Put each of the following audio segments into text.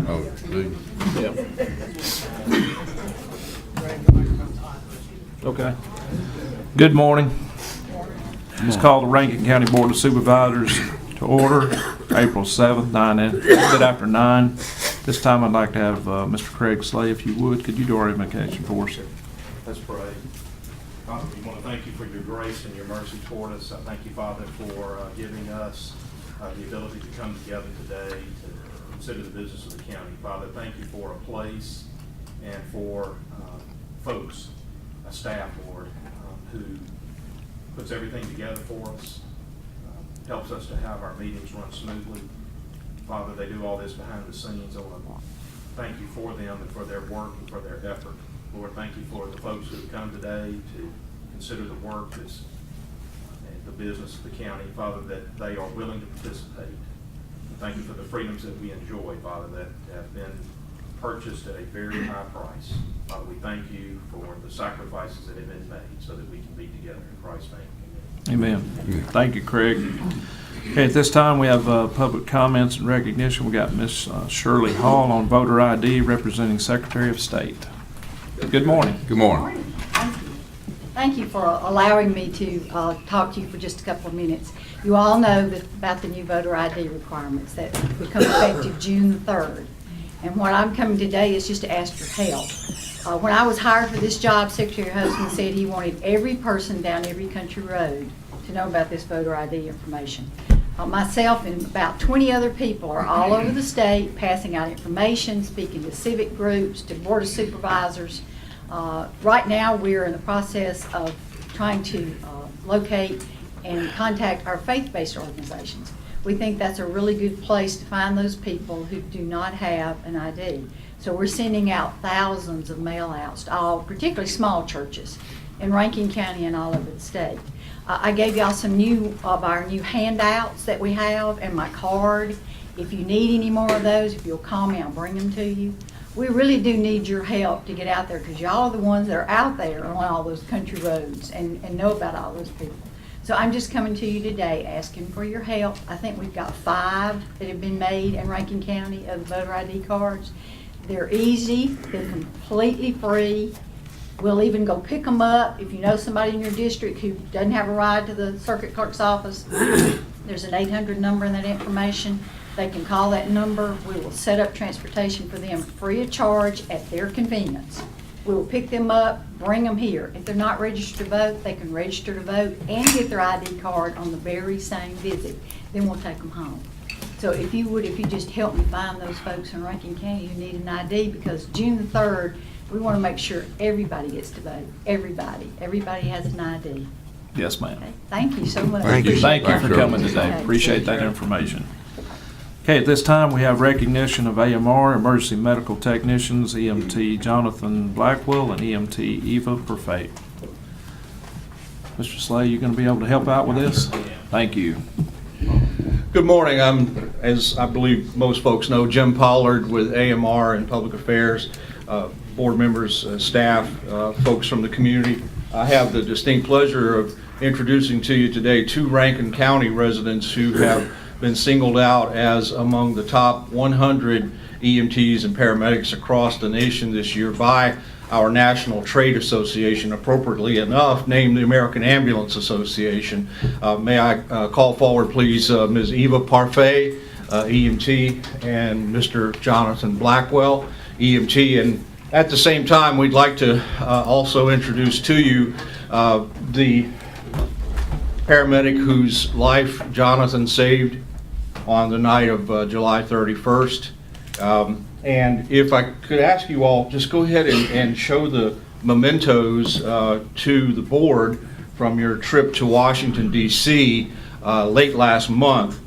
Oh, do you? Okay. Good morning. It's called the Rankin County Board of Supervisors to order, April 7th, 9. This time I'd like to have Mr. Craig Slay, if you would. Could you do our invocation for us? Let's pray. Father, we want to thank you for your grace and your mercy toward us. I thank you, Father, for giving us the ability to come together today to consider the business of the county. Father, thank you for a place and for folks, a staff, Lord, who puts everything together for us, helps us to have our meetings run smoothly. Father, they do all this behind the scenes. I want to thank you for them and for their work and for their effort. Lord, thank you for the folks who have come today to consider the work that's the business of the county, Father, that they are willing to participate. And thank you for the freedoms that we enjoy, Father, that have been purchased at a very high price. Father, we thank you for the sacrifices that have been made so that we can be together in Christ's name. Amen. Thank you, Craig. Okay, at this time we have public comments and recognition. We got Miss Shirley Hall on voter ID representing Secretary of State. Good morning. Good morning. Thank you for allowing me to talk to you for just a couple of minutes. You all know that about the new voter ID requirements that become effective June the 3rd. And what I'm coming today is just to ask for help. When I was hired for this job, Secretary Husband said he wanted every person down every country road to know about this voter ID information. Myself and about 20 other people are all over the state passing out information, speaking to civic groups, to Board of Supervisors. Right now we're in the process of trying to locate and contact our faith-based organizations. We think that's a really good place to find those people who do not have an ID. So we're sending out thousands of mail-outs to all, particularly small churches in Rankin County and all over the state. I gave y'all some of our new handouts that we have and my card. If you need any more of those, if you'll call me, I'll bring them to you. We really do need your help to get out there because y'all are the ones that are out there on all those country roads and know about all those people. So I'm just coming to you today asking for your help. I think we've got 5 that have been made in Rankin County of the voter ID cards. They're easy, they're completely free. We'll even go pick them up. If you know somebody in your district who doesn't have a ride to the circuit clerk's office, there's an 800 number in that information. They can call that number. We will set up transportation for them free of charge at their convenience. We will pick them up, bring them here. If they're not registered to vote, they can register to vote and get their ID card on the very same visit. Then we'll take them home. So if you just help me find those folks in Rankin County who need an ID, because June the 3rd, we want to make sure everybody gets to vote. Everybody has an ID. Yes, ma'am. Okay? Thank you so much. Thank you. Thank you for coming today. Okay. Appreciate that information. Okay, at this time we have recognition of AMR, Emergency Medical Technicians, EMT Jonathan Blackwell and EMT Eva Perfate. Mr. Slay, you going to be able to help out with this? Thank you. Good morning. I'm, as I believe most folks know, Jim Pollard with AMR and Public Affairs, board members, staff, folks from the community. I have the distinct pleasure of introducing to you today 2 Rankin County residents who have been singled out as among the top 100 EMTs and paramedics across the nation this year by our National Trade Association, appropriately enough named the American Ambulance Association. May I call forward, please, Ms. Eva Parfait, EMT, and Mr. Jonathan Blackwell, EMT. And at the same time, we'd like to also introduce to you the paramedic whose life Jonathan saved on the night of July 31st. And if I could ask you all, just go ahead and show the mementos to the board from your trip to Washington, D.C. Late last month.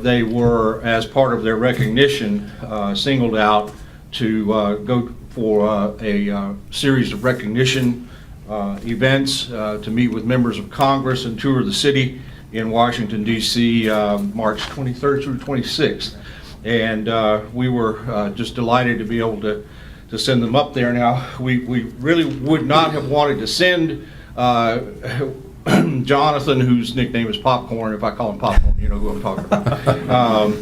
They were, as part of their recognition, singled out to go for a series of recognition events to meet with members of Congress and tour the city in Washington, D.C. March 23rd through 26th. And we were just delighted to be able to send them up there. Now, we really would not have wanted to send Jonathan, whose nickname is Popcorn. If I call him Popcorn, you know who I'm talking about.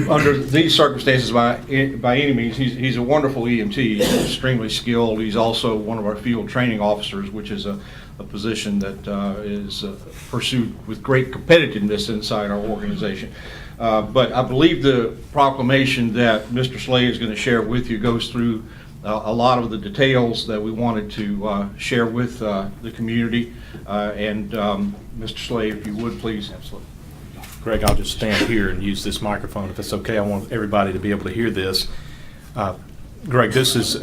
Under these circumstances, by any means, he's a wonderful EMT. He's extremely skilled. He's also one of our field training officers, which is a position that is pursued with great competitiveness inside our organization. But I believe the proclamation that Mr. Slade is going to share with you goes through a lot of the details that we wanted to share with the community. Mr. Slade, if you would, please. Absolutely. Greg, I'll just stand here and use this microphone if it's okay. I want everybody to be able to hear this. Greg, this is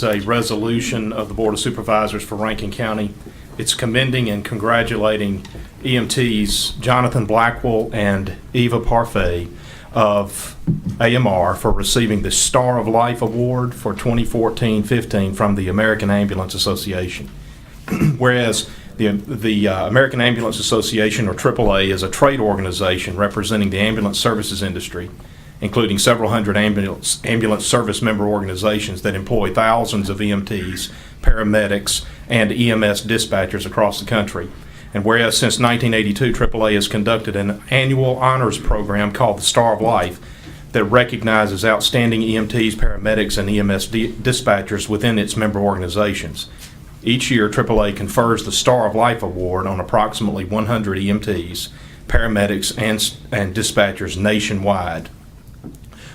a resolution of the Board of Supervisors for Rankin County. It's commending and congratulating EMTs Jonathan Blackwell and Eva Parfait of AMR for receiving the Star of Life Award for 2014-15 from the American Ambulance Association. Whereas the American Ambulance Association, or AAA, is a trade organization representing the ambulance services industry, including several hundred ambulance service member organizations that employ thousands of EMTs, paramedics, and EMS dispatchers across the country. And whereas since 1982, AAA has conducted an annual honors program called the Star of Life that recognizes outstanding EMTs, paramedics, and EMS dispatchers within its member organizations. Each year, AAA confers the Star of Life Award on approximately 100 EMTs, paramedics, and dispatchers nationwide.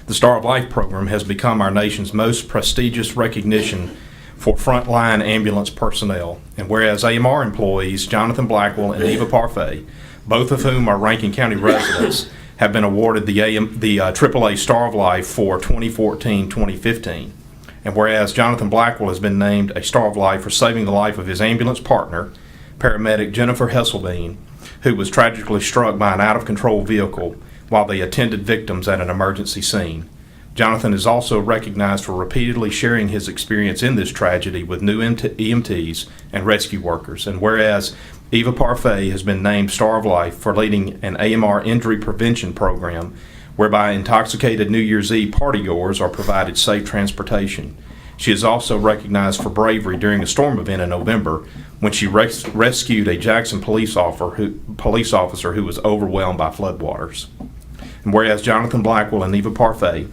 The Star of Life program has become our nation's most prestigious recognition for frontline ambulance personnel. And whereas AMR employees Jonathan Blackwell and Eva Parfait, both of whom are Rankin County residents, have been awarded the AAA Star of Life for 2014-2015. And whereas Jonathan Blackwell has been named a Star of Life for saving the life of his ambulance partner, paramedic Jennifer Hesselbein, who was tragically struck by an out-of-control vehicle while they attended victims at an emergency scene. Jonathan is also recognized for repeatedly sharing his experience in this tragedy with new EMTs and rescue workers. And whereas Eva Parfait has been named Star of Life for leading an AMR injury prevention program whereby intoxicated New Year's Eve partygoers are provided safe transportation. She is also recognized for bravery during a storm event in November when she rescued a Jackson police officer who was overwhelmed by floodwaters. And whereas Jonathan Blackwell and Eva Parfait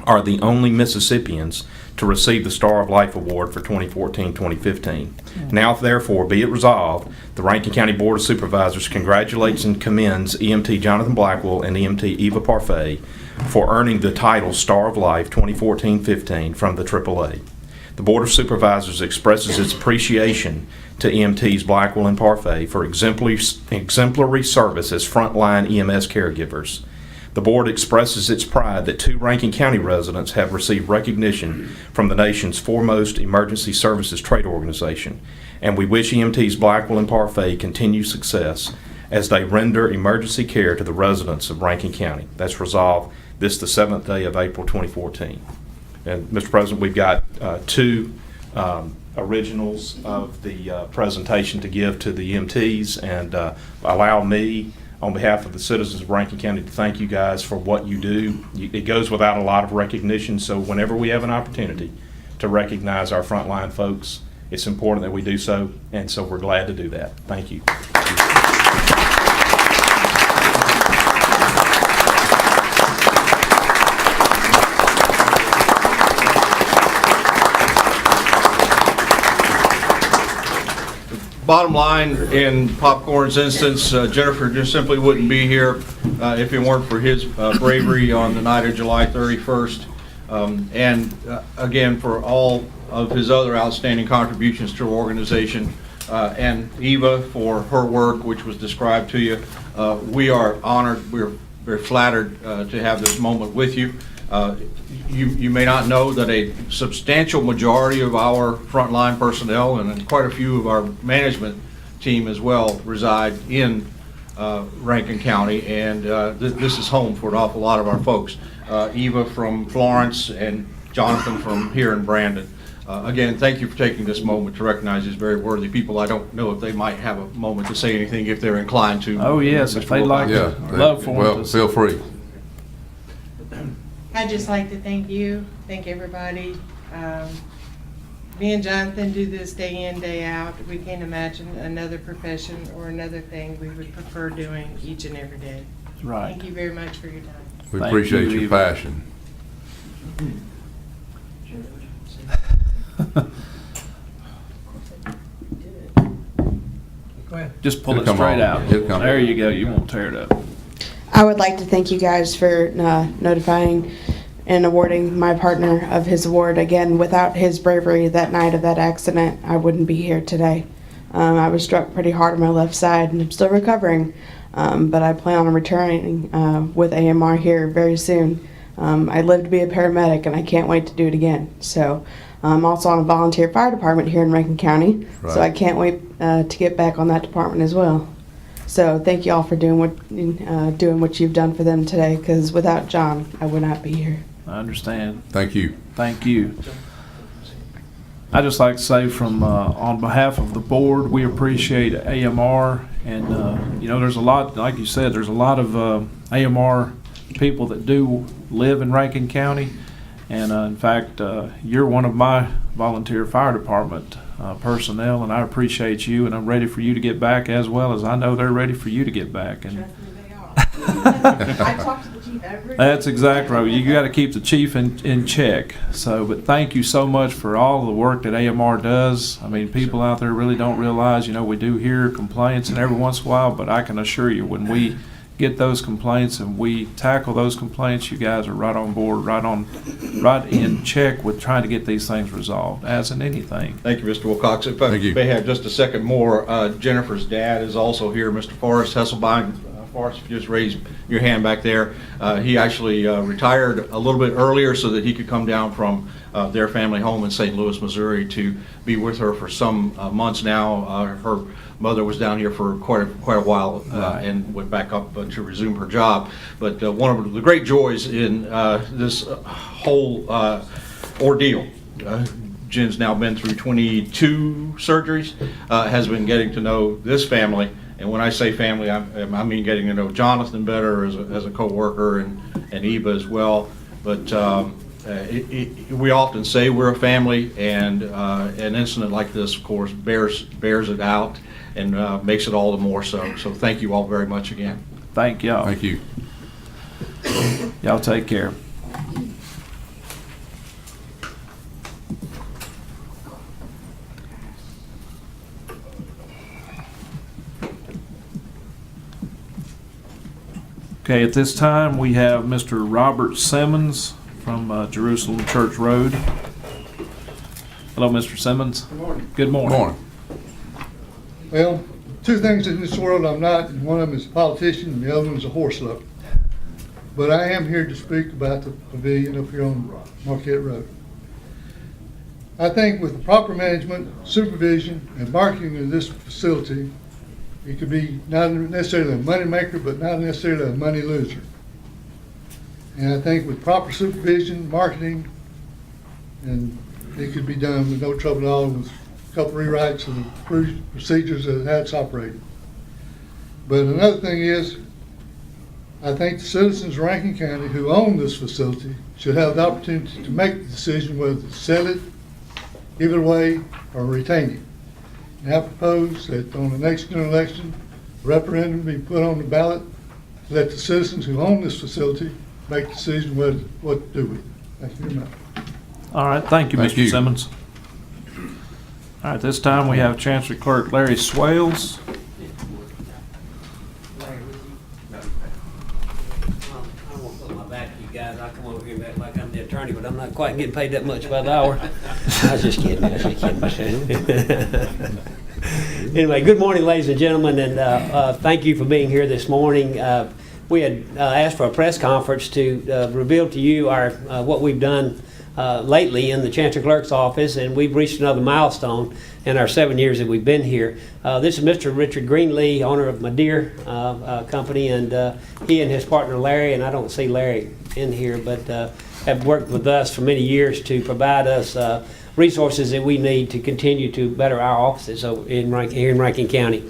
are the only Mississippians to receive the Star of Life Award for 2014-2015. Now, therefore, be it resolved, the Rankin County Board of Supervisors congratulates and commends EMT Jonathan Blackwell and EMT Eva Parfait for earning the title Star of Life 2014-15 from the AAA. The Board of Supervisors expresses its appreciation to EMTs Blackwell and Parfait for exemplary service as frontline EMS caregivers. The Board expresses its pride that 2 Rankin County residents have received recognition from the nation's foremost emergency services trade organization, and we wish EMTs Blackwell and Parfait continued success as they render emergency care to the residents of Rankin County. That's resolved this the 7th day of April 2014. And Mr. President, we've got 2 originals of the presentation to give to the EMTs, and allow me, on behalf of the citizens of Rankin County, to thank you guys for what you do. It goes without a lot of recognition, so whenever we have an opportunity to recognize our frontline folks, it's important that we do so, and so we're glad to do that. Thank you. Bottom line, in Popcorn's instance, Jennifer just simply wouldn't be here if it weren't for his bravery on the night of July 31st. Again, for all of his other outstanding contributions to our organization, and Eva for her work, which was described to you. We are honored, we're very flattered to have this moment with you. You may not know that a substantial majority of our frontline personnel and quite a few of our management team as well reside in Rankin County, and this is home for an awful lot of our folks. Eva from Florence and Jonathan from here in Brandon. Again, thank you for taking this moment to recognize these very worthy people. I don't know if they might have a moment to say anything if they're inclined to. Oh, yes, if they'd like to. Love for them to. Feel free. I'd just like to thank you, thank everybody. Me and Jonathan do this day in, day out. We can't imagine another profession or another thing we would prefer doing each and every day. Right. Thank you very much for your time. We Thank appreciate you, your Eva. passion. Just pull It'll it come straight off. out. It'll come There off. you go. You won't tear it up. I would like to thank you guys for notifying and awarding my partner of his award. Again, without his bravery that night of that accident, I wouldn't be here today. I was struck pretty hard on my left side and I'm still recovering, but I plan on returning with AMR here very soon. I live to be a paramedic and I can't wait to do it again. So I'm also on a volunteer fire department here in Rankin County, so I Right. can't wait to get back on that department as well. So thank you all for doing what you've done for them today, because without John, I would not be here. I understand. Thank you. Thank you. I'd just like to say from, on behalf of the board, we appreciate AMR. And, there's a lot, like you said, there's a lot of AMR people that do live in Rankin County. And in fact, you're one of my volunteer fire department personnel, and I appreciate you, and I'm ready for you to get back, as well as I know they're ready for you to get back. And I talk to the chief every day. that's exactly right. You got to keep the chief in check. So, but thank you so much for all the work that AMR does. I mean, people out there really don't realize, we do hear complaints and every once in a while, but I can assure you, when we get those complaints and we tackle those complaints, you guys are right on board, right in check with trying to get these things resolved, as in anything. Thank you, Mr. Wilcox. If I Thank you. may have just a second more, Jennifer's dad is also here, Mr. Forrest Hesselbein. Forrest, if you just raise your hand back there. He actually retired a little bit earlier so that he could come down from their family home in St. Louis, Missouri, to be with her for some months now. Her mother was down here for quite a while Right. and went back up to resume her job. But one of the great joys in this whole ordeal, Jen's now been through 22 surgeries, has been getting to know this family. And when I say family, I mean getting to know Jonathan better as a co-worker, and Eva as well. But we often say we're a family, and an incident like this, of course, bears it out and makes it all the more so. So thank you all very much again. Thank y'all. Thank you. Y'all take care. Okay, at this time, we have Mr. Robert Simmons from Jerusalem Church Road. Hello, Mr. Simmons. Good morning. Good morning. Morning. Well, two things in this world I'm not, and one of them is a politician, and the other one is a horse lover. But I am here to speak about the pavilion up here on Marquette Road. I think with the proper management, supervision, and marketing of this facility, it could be not necessarily a money maker, but not necessarily a money loser. And I think with proper supervision, marketing, and it could be done with no trouble at all, with a couple rewrites of the procedures of how it's operated. But another thing is, I think the citizens of Rankin County who own this facility should have the opportunity to make the decision whether to sell it, give it away, or retain it. And I propose that on the next general election, a referendum be put on the ballot to let the citizens who own this facility make the decision what to do with it. Thank you very much. All right, thank you, Thank Mr. you. Simmons. All right, this time we have Chancery Clerk Larry Swales. I won't put my back to you guys. I come over here and act like I'm the attorney, but I'm not quite getting paid that much by the hour. I was just kidding. Anyway, good morning, ladies and gentlemen, and thank you for being here this morning. We had asked for a press conference to reveal to you our what we've done lately in the Chancery Clerk's office, and we've reached another milestone in our 7 years that we've been here. This is Mr. Richard Greenlee, owner of Madeir Company, and he and his partner Larry, and I don't see Larry in here, but have worked with us for many years to provide us resources that we need to continue to better our offices here in Rankin County.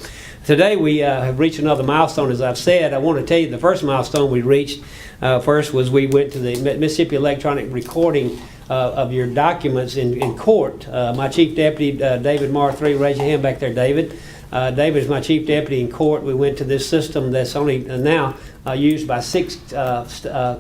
Today we have reached another milestone, as I've said. I want to tell you the first milestone we reached first was we went to the Mississippi electronic recording of your documents in court. My chief deputy, David Mar 3, raise your hand back there, David. David is my chief deputy in court. We went to this system that's only now used by 6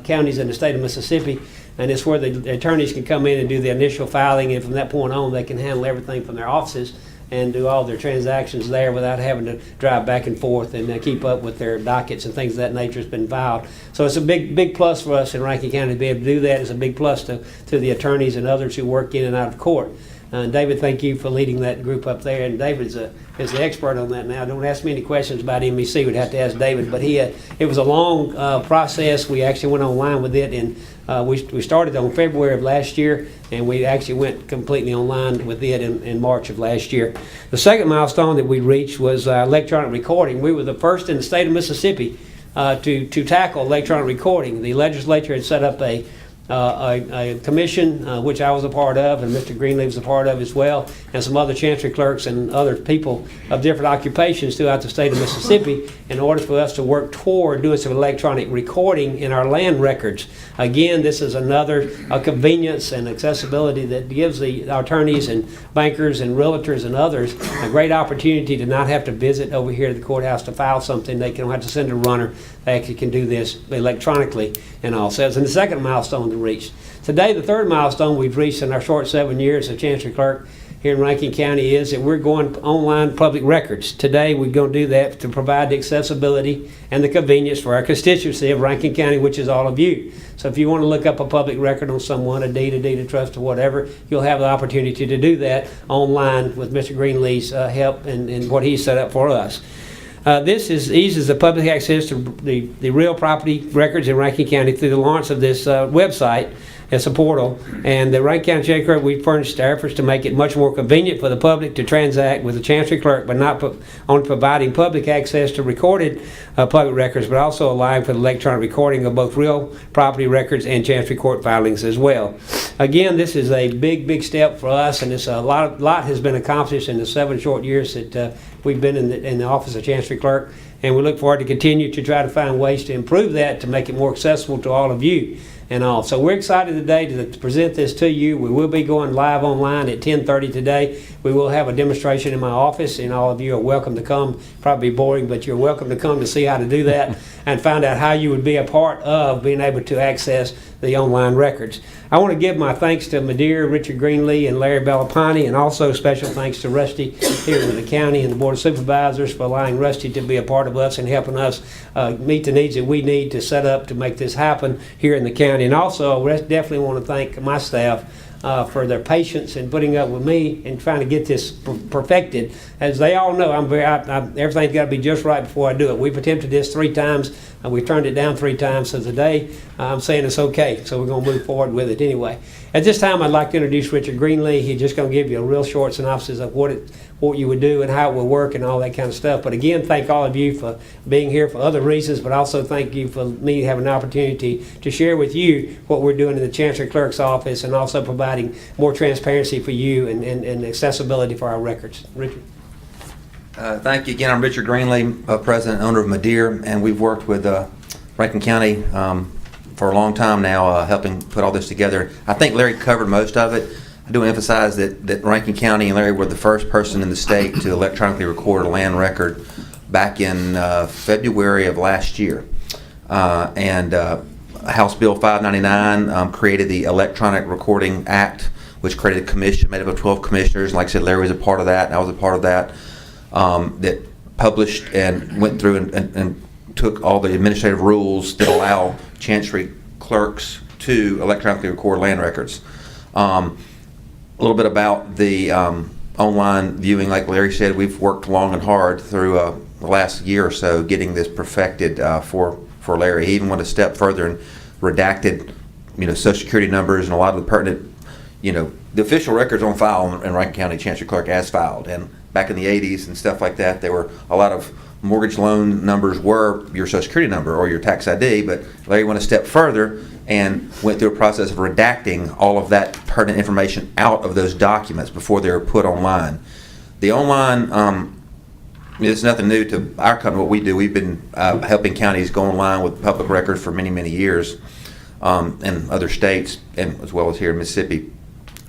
counties in the state of Mississippi, and it's where the attorneys can come in and do the initial filing, and from that point on they can handle everything from their offices and do all their transactions there without having to drive back and forth and keep up with their dockets and things of that nature has been filed. So it's a big plus for us in Rankin County to be able to do that. It's a big plus to the attorneys and others who work in and out of court. David, thank you for leading that group up there. And David is the expert on that now. Don't ask me any questions about MEC. We'd have to ask David. But it was a long process. We actually went online with it, and we started on February of last year, and we actually went completely online with it in March of last year. The second milestone that we reached was electronic recording. We were the first in the state of Mississippi to tackle electronic recording. The legislature had set up a commission, which I was a part of, and Mr. Greenlee was a part of as well, and some other chancery clerks and other people of different occupations throughout the state of Mississippi in order for us to work toward doing some electronic recording in our land records. Again, this is another convenience and accessibility that gives the attorneys and bankers and realtors and others a great opportunity to not have to visit over here to the courthouse to file something. They don't have to send a runner. They actually can do this electronically and all. So it's the second milestone to reach. Today, the third milestone we've reached in our short 7 years as Chancery Clerk here in Rankin County is that we're going online public records. Today, we're going to do that to provide the accessibility and the convenience for our constituency of Rankin County, which is all of you. So if you want to look up a public record on someone, a deed of trust, or whatever, you'll have the opportunity to do that online with Mr. Greenlee's help and what he's set up for us. This eases the public access to the real property records in Rankin County through the launch of this website. It's a portal, and the Rankin County Chancery Clerk, we furnished our efforts to make it much more convenient for the public to transact with the Chancery Clerk, but not only providing public access to recorded public records, but also allowing for the electronic recording of both real property records and Chancery Court filings as well. Again, this is a big step for us, and it's a lot has been accomplished in the 7 short years that we've been in the office of Chancery Clerk, and we look forward to continue to try to find ways to improve that to make it more accessible to all of you and all. So we're excited today to present this to you. We will be going live online at 10:30 today. We will have a demonstration in my office, and all of you are welcome to come. Probably boring, but you're welcome to come to see how to do that and find out how you would be a part of being able to access the online records. I want to give my thanks to Madeira, Richard Greenlee, and Larry Bellapani, and also special thanks to Rusty here in the county and the Board of Supervisors for allowing Rusty to be a part of us and helping us meet the needs that we need to set up to make this happen here in the county. And also, I definitely want to thank my staff for their patience in putting up with me and trying to get this perfected. As they all know, everything's got to be just right before I do it. We've attempted this 3 times, and we've turned it down 3 times. So today, I'm saying it's okay. So we're going to move forward with it anyway. At this time, I'd like to introduce Richard Greenlee. He's just going to give you a real short synopsis of what you would do and how it will work and all that kind of stuff. But again, thank all of you for being here for other reasons, but also thank you for me having an opportunity to share with you what we're doing in the Chancery Clerk's office and also providing more transparency for you and accessibility for our records. Richard. Thank you again. I'm Richard Greenlee, President and owner of Madeira, and we've worked with Rankin County for a long time now, helping put all this together. I think Larry covered most of it. I do emphasize that Rankin County and Larry were the first person in the state to electronically record a land record back in February of last year. House Bill 599 created the Electronic Recording Act, which created a commission made up of 12 commissioners. Like I said, Larry was a part of that, and I was a part of that, that published and went through and took all the administrative rules that allow chancery clerks to electronically record land records. A little bit about the online viewing. Like Larry said, we've worked long and hard through the last year or so getting this perfected for Larry. He even went a step further and redacted, Social Security numbers and a lot of the pertinent, the official records on file in Rankin County Chancery Clerk as filed. And back in the 80s and stuff like that, there were a lot of mortgage loan numbers were your Social Security number or your tax ID, but Larry went a step further and went through a process of redacting all of that pertinent information out of those documents before they were put online. The online mean, it's nothing new to our company, what we do. We've been helping counties go online with public records for many, many years, in other states, and as well as here in Mississippi.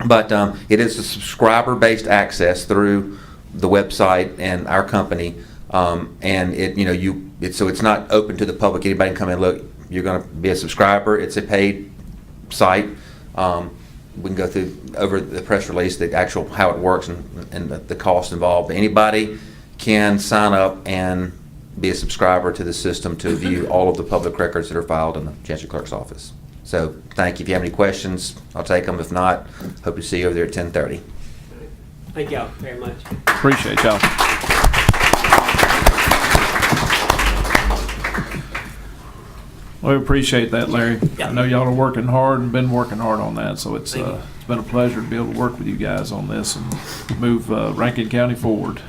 But it is a subscriber-based access through the website and our company, and so it's not open to the public. Anybody can come in and look. You're going to be a subscriber. It's a paid site. We can go through over the press release the actual how it works and the cost involved. But anybody can sign up and be a subscriber to the system to view all of the public records that are filed in the Chancery Clerk's office. So thank you. If you have any questions, I'll take them. If not, hope to see you over there at 10:30. Thank y'all very much. Appreciate y'all. We appreciate that, Larry. Yeah. I know y'all are working hard and been working hard on that, so it's Thank you. it's been a pleasure to be able to work with you guys on this and move Rankin County forward.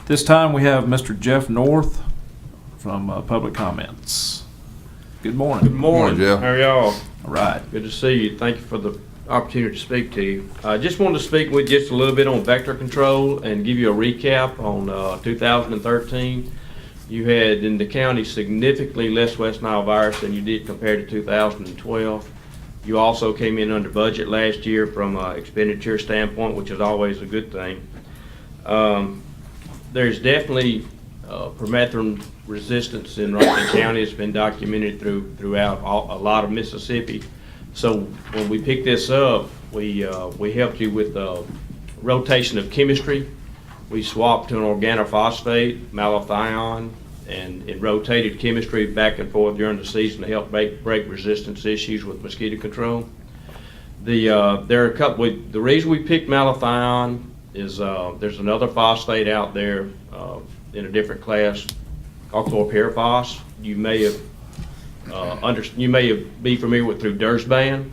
This time we have Mr. Jeff North from Public Comments. Good morning. Good morning, Jeff. How are y'all? All right. Good to see you. Thank you for the opportunity to speak to you. I just wanted to speak with you just a little bit on vector control and give you a recap on 2013. You had in the county significantly less West Nile virus than you did compared to 2012. You also came in under budget last year from an expenditure standpoint, which is always a good thing. There's definitely permethrin resistance in Rankin County. It's been documented throughout a lot of Mississippi. So when we picked this up, we helped you with rotation of chemistry. We swapped to an organophosphate, malathion, and it rotated chemistry back and forth during the season to help break resistance issues with mosquito control. There are a couple. The reason we picked malathion is there's another phosphate out there in a different class called chlorpyrifos. You may be familiar with through DERSBAN,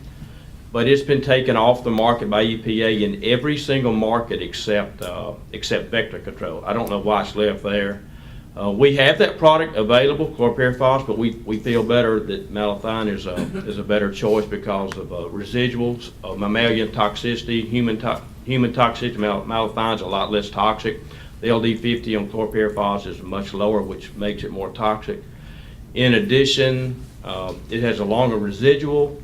but it's been taken off the market by EPA in every single market except vector control. I don't know why it's left there. We have that product available, chlorpyrifos, but we feel better that malathion is a better choice because of residuals of mammalian toxicity, human toxicity. Malathion's a lot less toxic. The LD50 on chlorpyrifos is much lower, which makes it more toxic. In addition, it has a longer residual,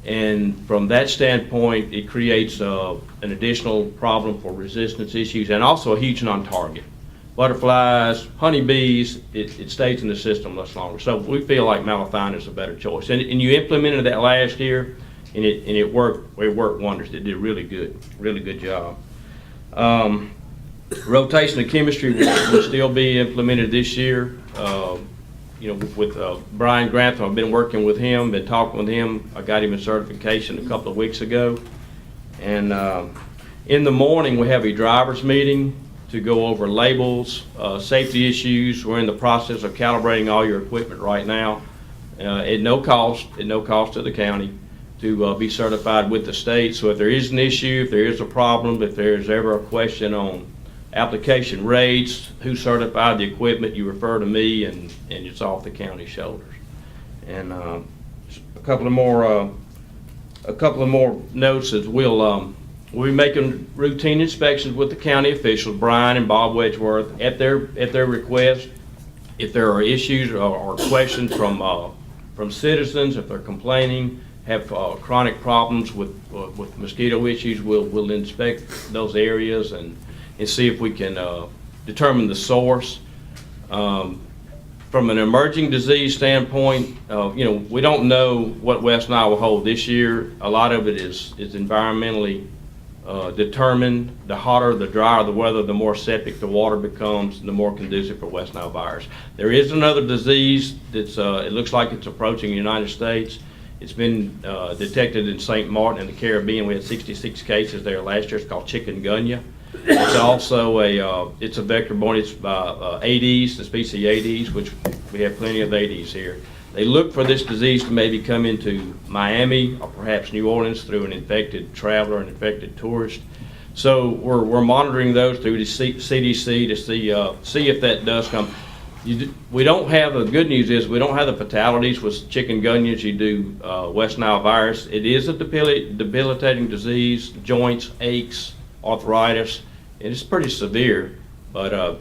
and from that standpoint, it creates an additional problem for resistance issues and also a huge non-target. Butterflies, honeybees, it stays in the system much longer. So we feel like malathion is a better choice. And you implemented that last year, and it worked wonders. It did really good job. Rotation of chemistry will still be implemented this year. With Brian Grantham, I've been working with him, been talking with him. I got him a certification a couple of weeks ago. And in the morning, we have a driver's meeting to go over labels, safety issues. We're in the process of calibrating all your equipment right now at no cost to the county to be certified with the state. So if there is an issue, if there is a problem, if there's ever a question on application rates, who certified the equipment, you refer to me, and it's off the county shoulders. And a couple of more notes is we'll be making routine inspections with the county officials, Brian and Bob Wedgeworth, at their request. If there are issues or questions from citizens, if they're complaining, have chronic problems with mosquito issues, we'll inspect those areas and see if we can determine the source. From an emerging disease standpoint, we don't know what West Nile will hold this year. A lot of it is environmentally determined. The hotter, the drier the weather, the more septic the water becomes, the more conducive for West Nile virus. There is another disease that's, it looks like it's approaching the United States. It's been detected in St. Martin in the Caribbean. We had 66 cases there last year. It's called chikungunya. It's also it's a vector-borne. It's Aedes, the species Aedes, which we have plenty of Aedes here. They look for this disease to maybe come into Miami or perhaps New Orleans through an infected traveler, an infected tourist. So we're monitoring those through the CDC to see if that does come. We don't have, the good news is we don't have the fatalities with chikungunya as you do West Nile virus. It is a debilitating disease, joints, aches, arthritis, and it's pretty severe. But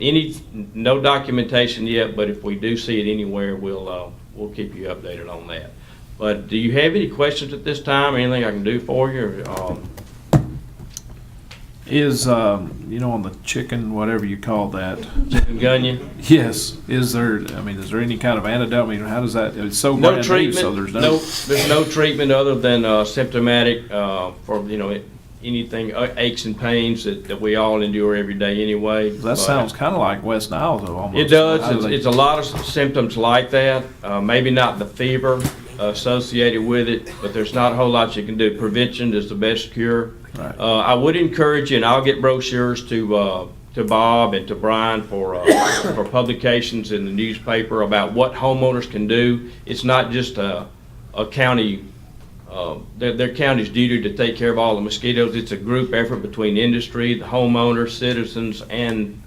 no documentation yet, but if we do see it anywhere, we'll keep you updated on that. But do you have any questions at this time? Anything I can do for you? Is, on the chicken, whatever you call that? Gunya? Yes, is there any kind of antidote? I mean, how does that, it's so No brand new, treatment. so there's There's no treatment other than symptomatic for anything aches and pains that we all endure every day anyway. That But sounds kind of like West Nile though, almost. It does. It's a lot of symptoms like that. Maybe not the fever associated with it, but there's not a whole lot you can do. Prevention is the best cure. Right. I would encourage you, and I'll get brochures to Bob and to Brian for publications in the newspaper about what homeowners can do. It's not just a county, their county's duty to take care of all the mosquitoes. It's a group effort between industry, the homeowners, citizens, and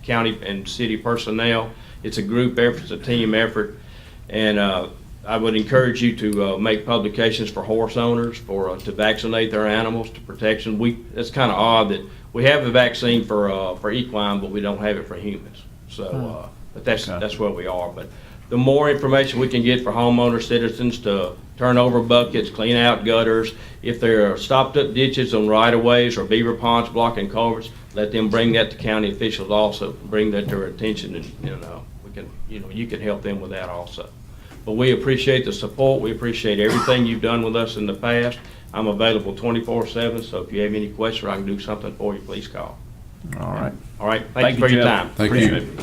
county and city personnel. It's a group effort, it's a team effort, and I would encourage you to make publications for horse owners to vaccinate their animals to protection. It's kind of odd that we have a vaccine for equine, but we don't have it for humans. So, but that's where we are. But the more information we can get for homeowners, citizens to turn over buckets, clean out gutters, if there are stopped up ditches on right-of-ways or beaver ponds blocking culverts, let them bring that to county officials also, bring that to their attention, and we can, you can help them with that also. But we appreciate the support. We appreciate everything you've done with us in the past. I'm available 24/7, so if you have any questions or I can do something for you, please call. All right. All right, thank you for your Jeff. time. Thank Appreciate you. it.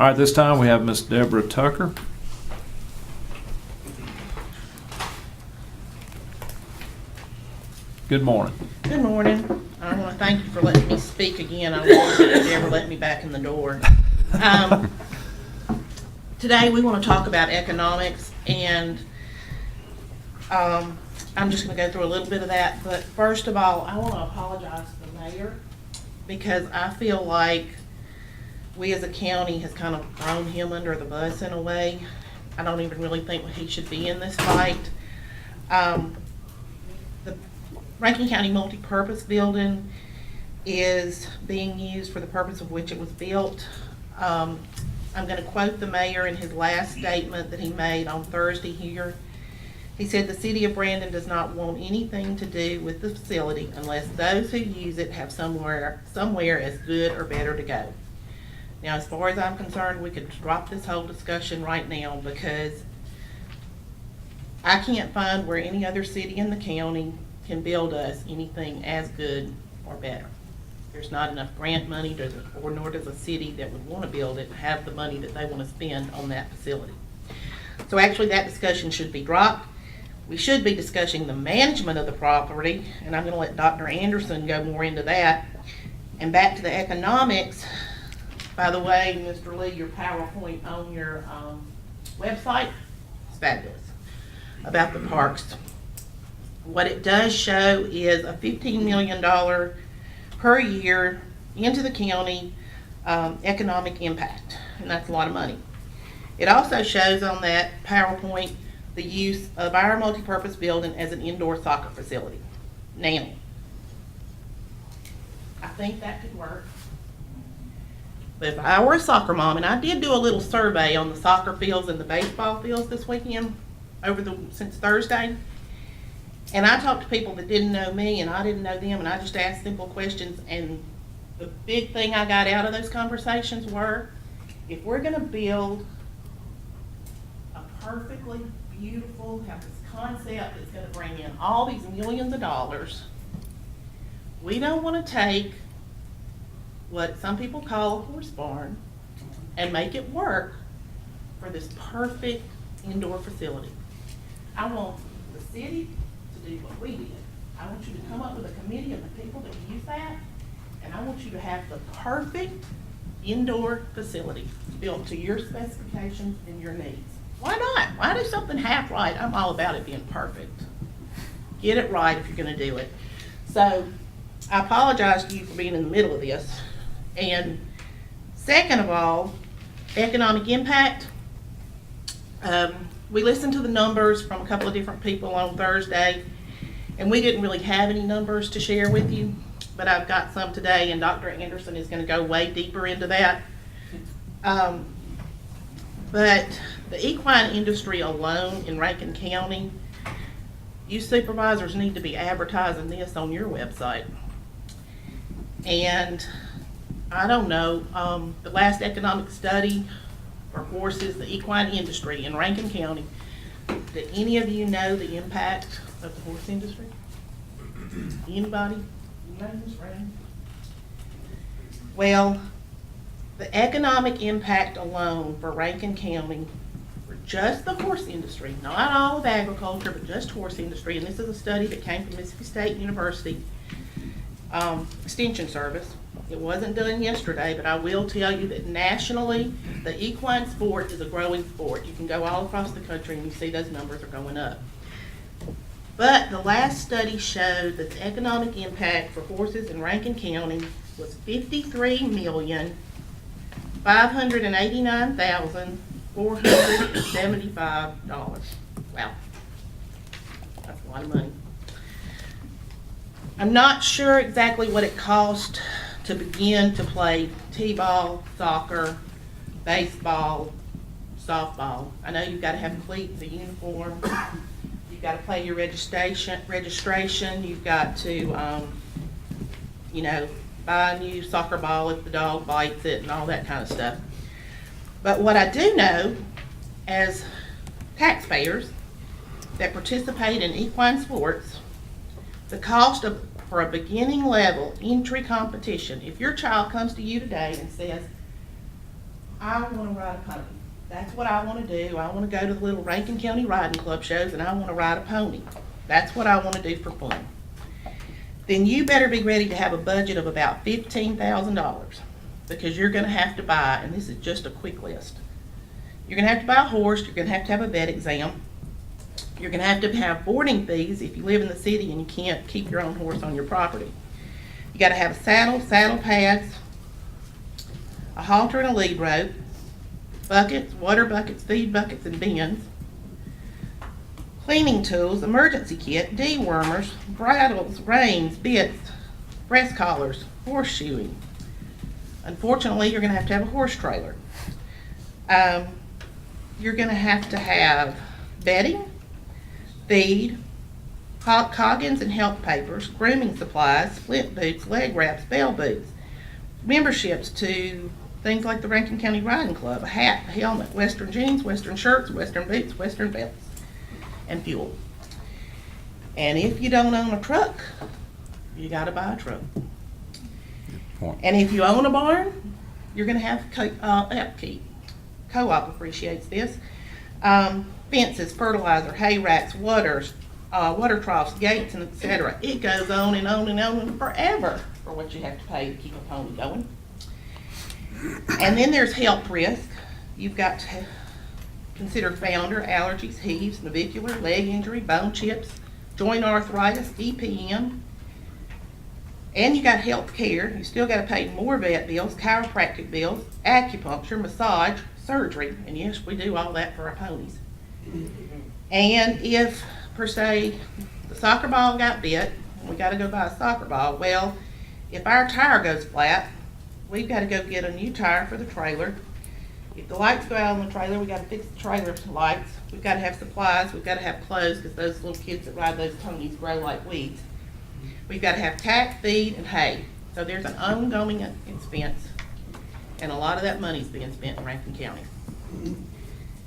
All right, this time we have Miss Deborah Tucker. Good morning. Good morning. I want to thank you for letting me speak again. I wonder if you ever let me back in the door. Today, we want to talk about economics, and I'm just going to go through a little bit of that. But first of all, I want to apologize to the mayor because I feel like we as a county has kind of thrown him under the bus in a way. I don't even really think he should be in this fight. The Rankin County multi-purpose building is being used for the purpose of which it was built. I'm going to quote the mayor in his last statement that he made on Thursday here. He said, "The city of Brandon does not want anything to do with the facility unless those who use it have somewhere as good or better to go." Now, as far as I'm concerned, we could drop this whole discussion right now because I can't find where any other city in the county can build us anything as good or better. There's not enough grant money, nor does a city that would want to build it have the money that they want to spend on that facility. So actually that discussion should be dropped. We should be discussing the management of the property, and I'm going to let Dr. Anderson go more into that. And back to the economics, by the way, Mr. Lee, your PowerPoint on your website is fabulous about the parks. What it does show is a $15 million per year into the county economic impact, and that's a lot of money. It also shows on that PowerPoint the use of our multipurpose building as an indoor soccer facility. Now, I think that could work. But if I were a soccer mom, and I did do a little survey on the soccer fields and the baseball fields this weekend, since Thursday, and I talked to people that didn't know me and I didn't know them, and I just asked simple questions, and the big thing I got out of those conversations were, if we're gonna build a perfectly beautiful, have this concept that's gonna bring in all these millions of dollars, we don't wanna take what some people call a horse barn and make it work for this perfect indoor facility. I want the city to do what we did. I want you to come up with a committee of the people that use that, and I want you to have the perfect indoor facility built to your specifications and your needs. Why not? Why do something half right? I'm all about it being perfect. Get it right if you're gonna do it. So I apologize to you for being in the middle of this. And second of all, economic impact. We listened to the numbers from a couple of different people on Thursday, and we didn't really have any numbers to share with you, but I've got some today, and Dr. Anderson is gonna go way deeper into that. But the equine industry alone in Rankin County, you supervisors need to be advertising this on your website. And I don't know, the last economic study for horses, the equine industry in Rankin County, did any of you know the impact of the horse industry? Anybody? Well, the economic impact alone for Rankin County, for just the horse industry, not all of agriculture, but just horse industry, and this is a study that came from Mississippi State University Extension Service. It wasn't done yesterday, but I will tell you that nationally, the equine sport is a growing sport. You can go all across the country and you see those numbers are going up. But the last study showed that the economic impact for horses in Rankin County was $53,589,475. Wow, that's a lot of money. I'm not sure exactly what it cost to begin to play t-ball, soccer, baseball, softball. I know you've got to have cleats, a uniform. You've got to pay your registration. You've got to, buy a new soccer ball if the dog bites it and all that kind of stuff. But what I do know, as taxpayers that participate in equine sports, the cost for a beginning level entry competition, if your child comes to you today and says, I want to ride a pony, that's what I want to do, I want to go to the little Rankin County riding club shows and I want to ride a pony, that's what I want to do for fun, then you better be ready to have a budget of about $15,000, because you're going to have to buy, and this is just a quick list, you're going to have to buy a horse, you're going to have a vet exam, you're going to have boarding fees if you live in the city and you can't keep your own horse on your property. You got to have a saddle pads, a halter and a lead rope, buckets, water buckets, feed buckets and bins, cleaning tools, emergency kit, dewormers, bridles, reins, bits, breast collars, horseshoeing. Unfortunately, you're going to have a horse trailer. You're going to have bedding, feed, coggins and health papers, grooming supplies, split boots, leg wraps, bell boots, memberships to things like the Rankin County Riding Club, a hat, a helmet, western jeans, western shirts, western boots, western belts, and fuel. And if you don't own a truck, you got to buy a truck. And if you own a barn, you're going to have upkeep. Co-op appreciates this. Fences, fertilizer, hay racks, water troughs, gates, and etc. It goes on and on and on forever for what you have to pay to keep a pony going. And then there's health risk. You've got to consider founder, allergies, heaves, navicular, leg injury, bone chips, joint arthritis, EPM. And you got health care. You still got to pay more vet bills, chiropractic bills, acupuncture, massage, surgery. And yes, we do all that for our ponies. And if, per se, the soccer ball got bit, and we got to go buy a soccer ball, well, if our tire goes flat, we've got to go get a new tire for the trailer. If the lights go out on the trailer, we got to fix the trailer lights. We've got to have supplies. We've got to have clothes, because those little kids that ride those ponies grow like weeds. We've got to have tack, feed, and hay. So there's an ongoing expense, and a lot of that money's being spent in Rankin County.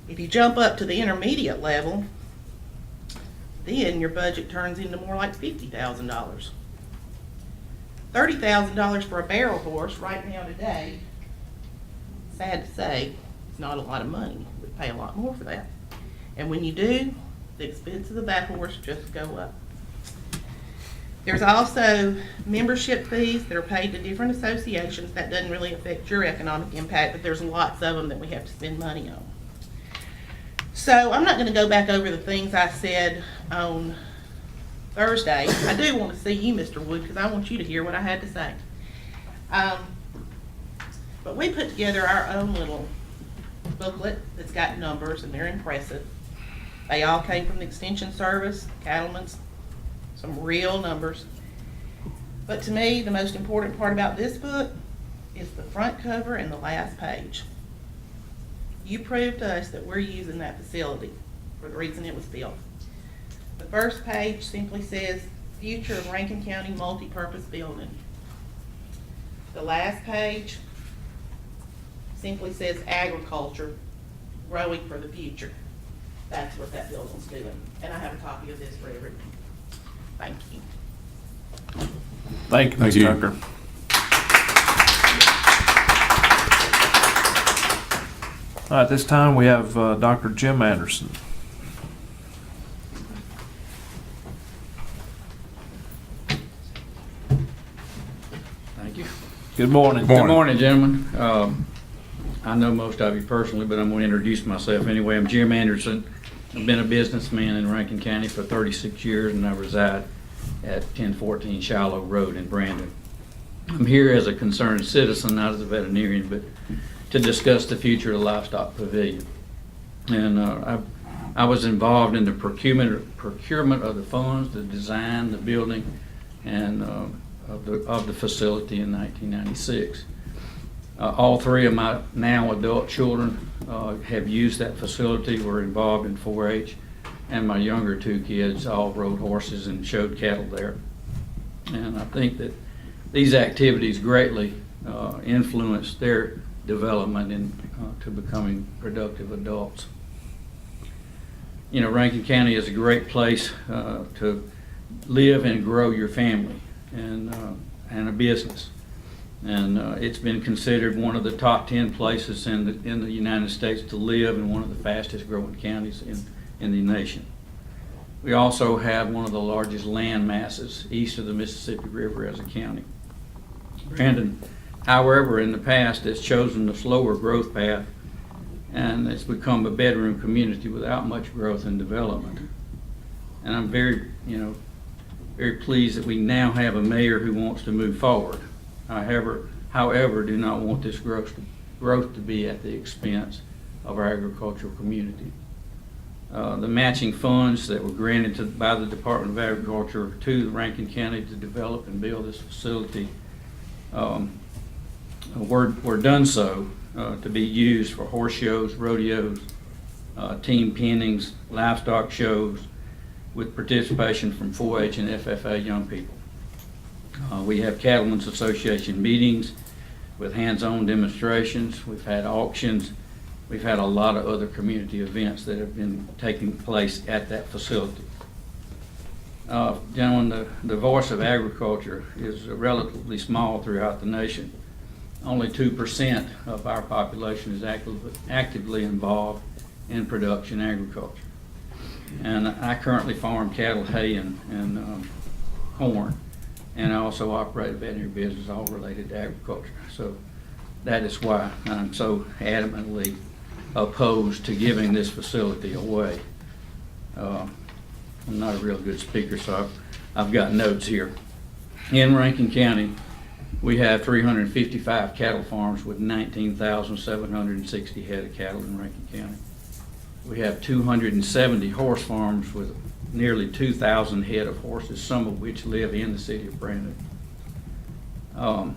If you jump up to the intermediate level, then your budget turns into more like $50,000. $30,000 for a barrel horse right now today, sad to say, it's not a lot of money. We pay a lot more for that. And when you do, the expenses of that horse just go up. There's also membership fees that are paid to different associations. That doesn't really affect your economic impact, but there's lots of them that we have to spend money on. So I'm not going to go back over the things I said on Thursday. I do want to see you, Mr. Wood, because I want you to hear what I had to say. But we put together our own little booklet that's got numbers, and they're impressive. They all came from the Extension Service, Cattlemen's, some real numbers. But to me, the most important part about this book is the front cover and the last page. You proved to us that we're using that facility for the reason it was built. The first page simply says, Future of Rankin County Multipurpose Building. The last page simply says agriculture, growing for the future. That's what that building's doing. And I have a copy of this for everyone. Thank you. Thank you, Ms. Tucker. All right, this time we have Dr. Jim Anderson. Thank you. Good morning. Good morning, gentlemen. I know most of you personally, but I'm going to introduce myself anyway. I'm Jim Anderson. I've been a businessman in Rankin County for 36 years, and I reside at 1014 Shiloh Road in Brandon. I'm here as a concerned citizen, not as a veterinarian, but to discuss the future of the livestock pavilion. And I was involved in the procurement of the funds, the design, the building, and of the facility in 1996. All three of my now adult children have used that facility, were involved in 4-H, and my younger two kids all rode horses and showed cattle there. And I think that these activities greatly influenced their development to becoming productive adults. You know, Rankin County is a great place to live and grow your family and a business. And it's been considered one of the top 10 places in the United States to live, and one of the fastest growing counties in the nation. We also have one of the largest land masses east of the Mississippi River as a county. Brandon, however, in the past has chosen the slower growth path, and it's become a bedroom community without much growth and development. And I'm very pleased that we now have a mayor who wants to move forward. However, do not want this growth to be at the expense of our agricultural community. The matching funds that were granted by the Department of Agriculture to Rankin County to develop and build this facility were done so to be used for horse shows, rodeos, team pinnings, livestock shows, with participation from 4-H and FFA young people. We have Cattlemen's Association meetings with hands-on demonstrations. We've had auctions. We've had a lot of other community events that have been taking place at that facility. Gentlemen, the voice of agriculture is relatively small throughout the nation. Only 2% of our population is actively involved in production agriculture. And I currently farm cattle, hay, and corn. And I also operate a veterinary business, all related to agriculture. So that is why I'm so adamantly opposed to giving this facility away. I'm not a real good speaker, so I've got notes here. In Rankin County, we have 355 cattle farms with 19,760 head of cattle in Rankin County. We have 270 horse farms with nearly 2,000 head of horses, some of which live in the city of Brandon. I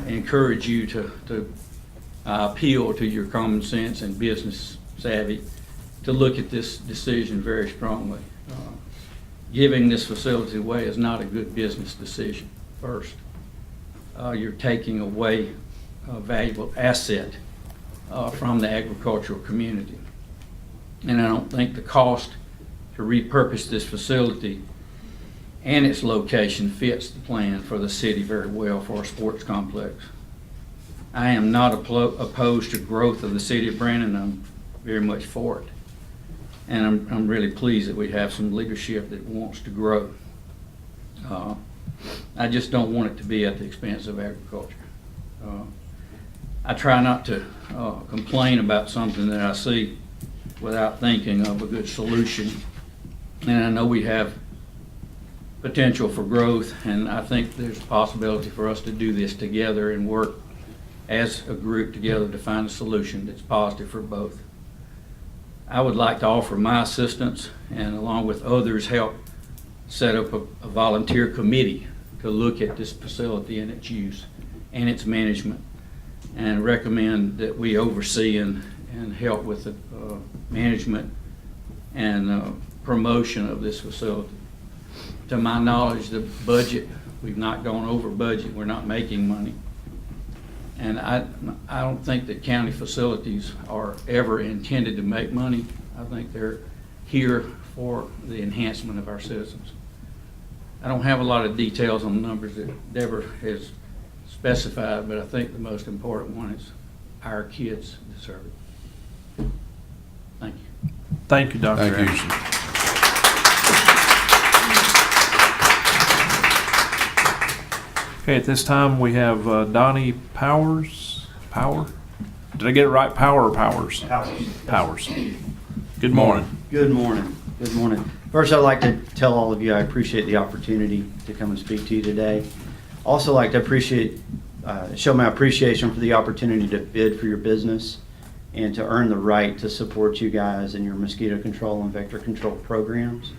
encourage you to appeal to your common sense and business savvy to look at this decision very strongly. Giving this facility away is not a good business decision. First, you're taking away a valuable asset from the agricultural community. And I don't think the cost to repurpose this facility and its location fits the plan for the city very well for a sports complex. I am not opposed to growth of the city of Brandon. I'm very much for it. And I'm really pleased that we have some leadership that wants to grow. I just don't want it to be at the expense of agriculture. I try not to complain about something that I see without thinking of a good solution. And I know we have potential for growth, and I think there's a possibility for us to do this together and work as a group together to find a solution that's positive for both. I would like to offer my assistance and, along with others, help set up a volunteer committee to look at this facility and its use and its management, and recommend that we oversee and help with the management and promotion of this facility. To my knowledge, the budget, we've not gone over budget, we're not making money. And I don't think that county facilities are ever intended to make money. I think they're here for the enhancement of our citizens. I don't have a lot of details on the numbers that Deborah has specified, but I think the most important one is our kids deserve it. Thank you. Thank you, Dr. Thank you. Anderson. Okay, at this time, we have Donnie Powers. Power? Did I get it right? Power or Powers? Powers. Good morning. Good morning. Good morning. First, I'd like to tell all of you I appreciate the opportunity to come and speak to you today. Also like to show my appreciation for the opportunity to bid for your business and to earn the right to support you guys in your mosquito control and vector control programs.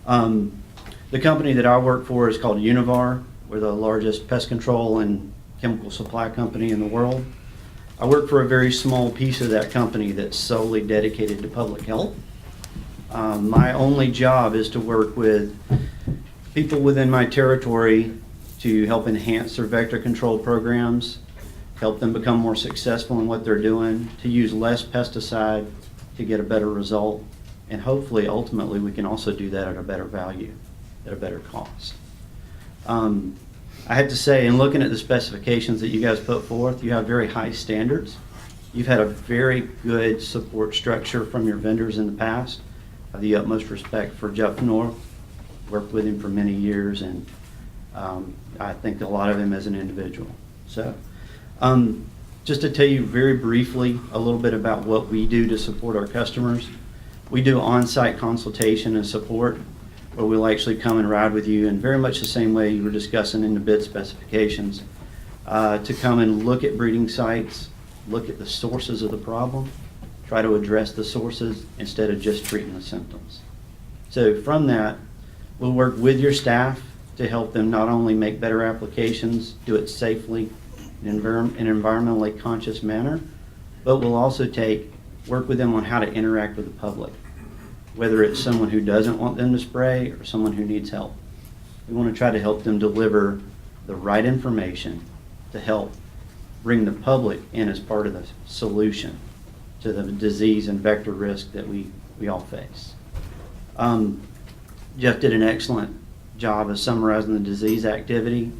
The company that I work for is called Univar. We're the largest pest control and chemical supply company in the world. I work for a very small piece of that company that's solely dedicated to public health. My only job is to work with people within my territory to help enhance their vector control programs, help them become more successful in what they're doing, to use less pesticide to get a better result, and hopefully, ultimately, we can also do that at a better value, at a better cost. I have to say, in looking at the specifications that you guys put forth, you have very high standards. You've had a very good support structure from your vendors in the past. I have the utmost respect for Jeff North. Worked with him for many years, and I think a lot of him as an individual. So, just to tell you very briefly a little bit about what we do to support our customers. We do on-site consultation and support, where we'll actually come and ride with you in very much the same way you were discussing in the bid specifications, to come and look at breeding sites, look at the sources of the problem, try to address the sources instead of just treating the symptoms. So from that, we'll work with your staff to help them not only make better applications, do it safely, in an environmentally conscious manner, but we'll also work with them on how to interact with the public, whether it's someone who doesn't want them to spray or someone who needs help. We want to try to help them deliver the right information to help bring the public in as part of the solution to the disease and vector risk that we all face. Jeff did an excellent job of summarizing the disease activity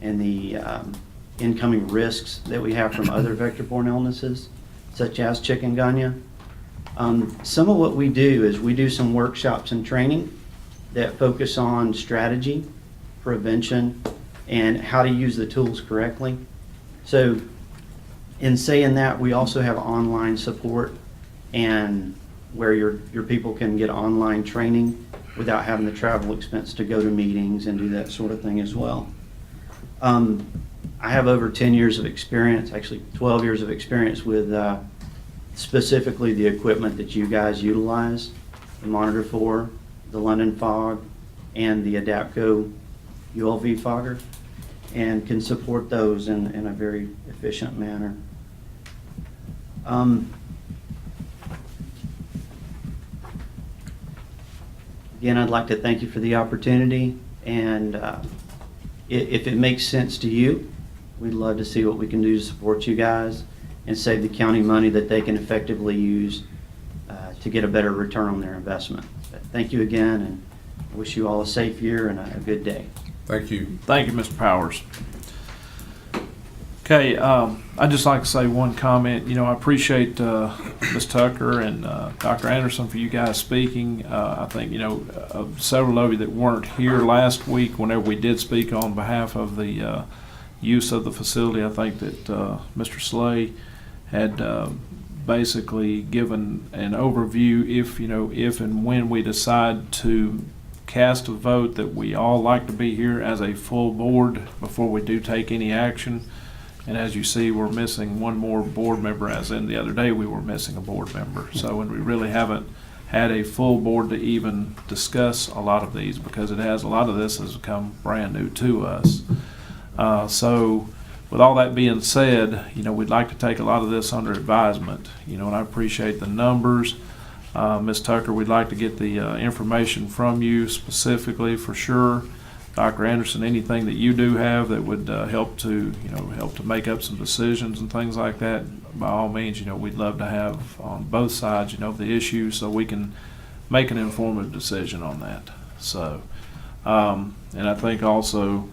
and the incoming risks that we have from other vector-borne illnesses, such as chikungunya. Some of what we do is we do some workshops and training that focus on strategy, prevention, and how to use the tools correctly. So in saying that, we also have online support and where your people can get online training without having the travel expense to go to meetings and do that sort of thing as well. I have over 10 years of experience, actually 12 years of experience with specifically the equipment that you guys utilize, the Monitor 4, the London Fog, and the Adapco ULV fogger, and can support those in a very efficient manner. Again, I'd like to thank you for the opportunity, and if it makes sense to you, we'd love to see what we can do to support you guys and save the county money that they can effectively use to get a better return on their investment. But thank you again, and I wish you all a safe year and a good day. Thank you. Thank you, Mr. Powers. Okay, I'd just like to say one comment. I appreciate Ms. Tucker and Dr. Anderson for you guys speaking. I think, several of you that weren't here last week whenever we did speak on behalf of the use of the facility, I think that Mr. Slay had basically given an overview if and when we decide to cast a vote that we all like to be here as a full board before we do take any action. And as you see, we're missing one more board member, as in the other day we were missing a board member. So, and we really haven't had a full board to even discuss a lot of these, because a lot of this has come brand new to us. So with all that being said, we'd like to take a lot of this under advisement, and I appreciate the numbers. Ms. Tucker, we'd like to get the information from you specifically for sure. Dr. Anderson, anything that you do have that would help to make up some decisions and things like that, by all means, we'd love to have on both sides, the issue, so we can make an informative decision on that. So, and I think also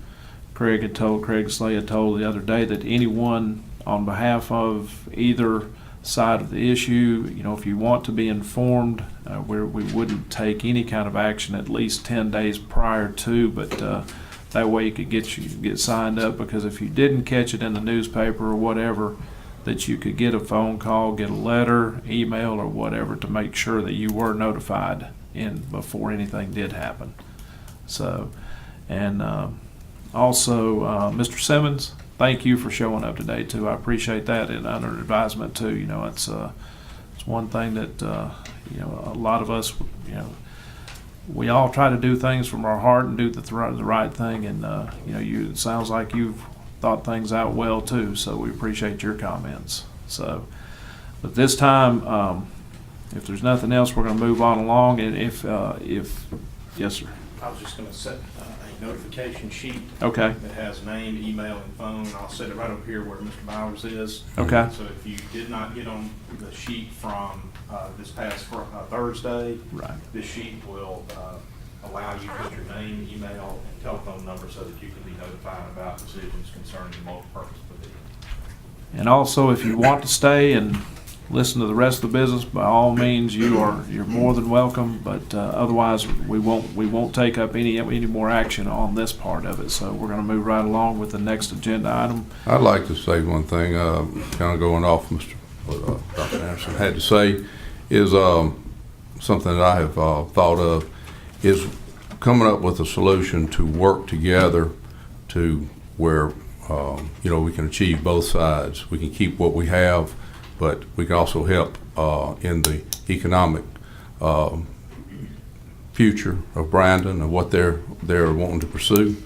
Craig Slay had told the other day that anyone on behalf of either side of the issue, if you want to be informed, we wouldn't take any kind of action at least 10 days prior to, but that way you could get signed up, because if you didn't catch it in the newspaper or whatever, that you could get a phone call, get a letter, email, or whatever to make sure that you were notified before anything did happen. So, and also, Mr. Simmons, thank you for showing up today too. I appreciate that, and under advisement too. It's one thing that a lot of us, we all try to do things from our heart and do the right thing, and it sounds like you've thought things out well too. So we appreciate your comments. So, but this time, if there's nothing else, we're going to move on along. And if yes, sir. I was just gonna set a notification sheet. Okay. That has name, email, and phone. I'll set it right over here where Mr. Bowers is. Okay. So if you did not get on the sheet from this past Thursday, Right. this sheet will allow you to put your name, email, and telephone number so that you can be notified about decisions concerning the multi-purpose pavilion. And also, if you want to stay and listen to the rest of the business, by all means, you're more than welcome. But otherwise, we won't take up any more action on this part of it. So we're going to move right along with the next agenda item. I'd like to say one thing, kind of going off what Dr. Anderson had to say, is something that I have thought of, is coming up with a solution to work together to where we can achieve both sides. We can keep what we have, but we can also help in the economic future of Brandon and what they're wanting to pursue.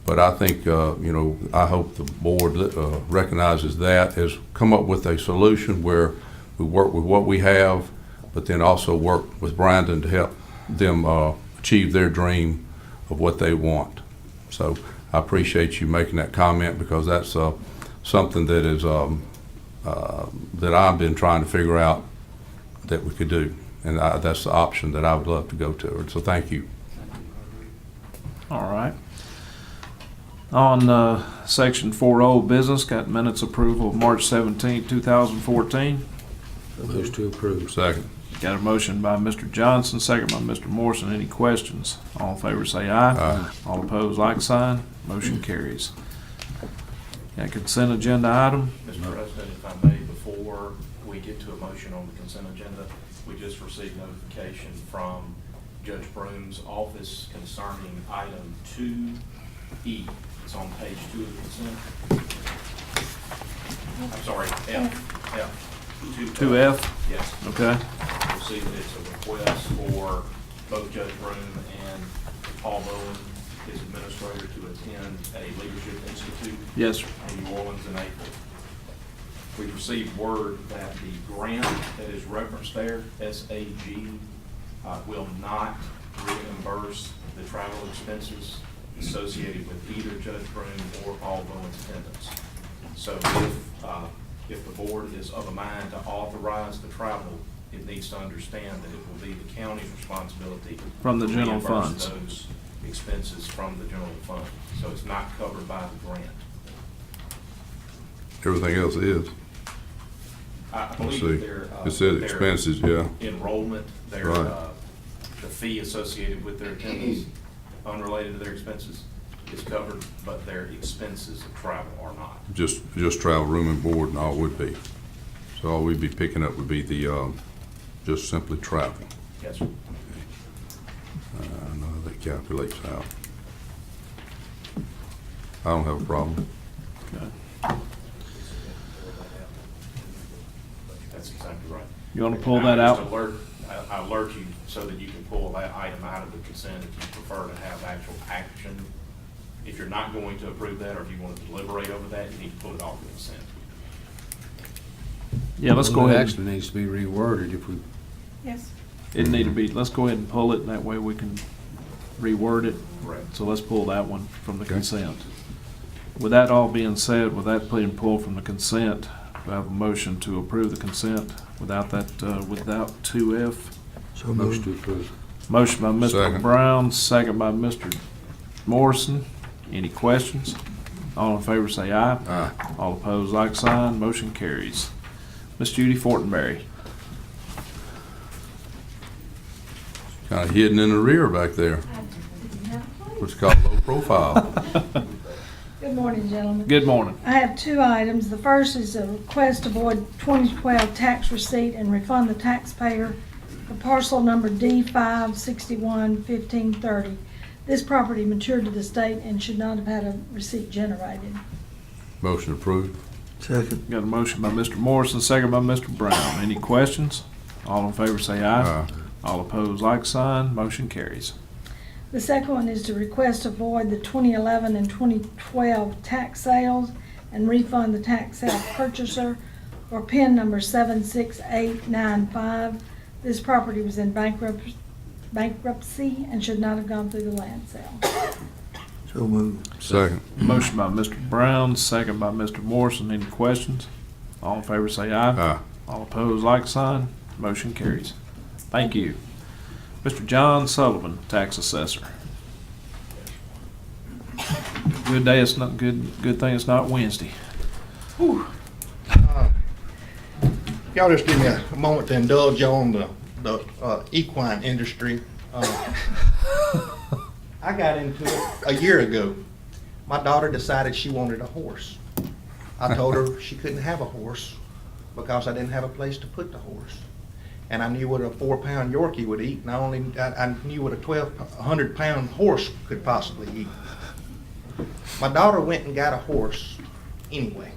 But I think, I hope the board recognizes that, as come up with a solution where we work with what we have, but then also work with Brandon to help them achieve their dream of what they want. So I appreciate you making that comment, because that's something that is that I've been trying to figure out that we could do, and that's the option that I would love to go to. So thank you. All right. On section 4 old business, got minutes approval of March 17, 2014. Move to approve. Second. Got a motion by Mr. Johnson, second by Mr. Morrison. Any questions? All in favor say aye. Aye. All opposed, like sign. Motion carries. Got consent agenda item. Mr. President, if I may, before we get to a motion on the consent agenda, we just received notification from Judge Broom's office concerning item 2E. It's on page 2 of the consent. I'm sorry, F. 2F? Yes. Okay. You'll see that it's a request for both Judge Broom and Paul Bowen, his administrator, to attend a leadership institute. Yes, sir. In New Orleans in April. We received word that the grant that is referenced there, SAG, will not reimburse the travel expenses associated with either Judge Broom or Paul Bowen's attendance. So if the board is of a mind to authorize the travel, it needs to understand that it will be the county's responsibility From the to general reimburse funds. those expenses from the general fund. So it's not covered by the grant. Everything else is. I Let's believe see. that their It said expenses, yeah. enrollment, their Right. the fee associated with their attendance, unrelated to their expenses, is covered, but their expenses of travel are not. Just travel, room and board, and all would be. So all we'd be picking up would be the, just simply travel. Yes, sir. I know how that calculates out. I don't have a problem. Okay. That's exactly right. You want to pull that out? I alert you so that you can pull that item out of the consent if you prefer to have actual action. If you're not going to approve that, or if you want to deliberate over that, you need to pull it off the consent. Yeah, let's go Well, it ahead. actually needs to be reworded if we, Yes. It need to be, let's go ahead and pull it, and that way we can reword it. Correct. So let's pull that one from the consent. With that all being said, with that being pulled from the consent, do I have a motion to approve the consent without that, without 2F? so Motion moved. to approve. Motion by Mr. Second. Brown, second by Mr. Morrison. Any questions? All in favor say aye. Aye. All opposed, like sign. Motion carries. Miss Judy Fortenberry. Kind of hidden in the rear back there. What's called low profile. Good morning, gentlemen. Good morning. I have two items. The first is a request to void 2012 tax receipt and refund the taxpayer for parcel number D5611530. This property matured to the state and should not have had a receipt generated. Motion approved. Second. Got a motion by Mr. Morrison, second by Mr. Brown. Any questions? All in favor say aye. Aye. All opposed, like sign. Motion carries. The second one is to request to void the 2011 and 2012 tax sales and refund the tax sale purchaser for PIN number 76895. This property was in bankruptcy and should not have gone through the land sale. So moved. Second. Motion by Mr. Brown, second by Mr. Morrison. Any questions? All in favor say aye. Aye. All opposed, like sign. Motion carries. Thank you. Mr. John Sullivan, tax assessor. Good day, it's not good thing it's not Wednesday. Y'all just give me a moment to indulge you on the equine industry. I got into it a year ago. My daughter decided she wanted a horse. I told her she couldn't have a horse because I didn't have a place to put the horse. And I knew what a 4-pound Yorkie would eat, and I knew what a 1,200-pound horse could possibly eat. My daughter went and got a horse anyway.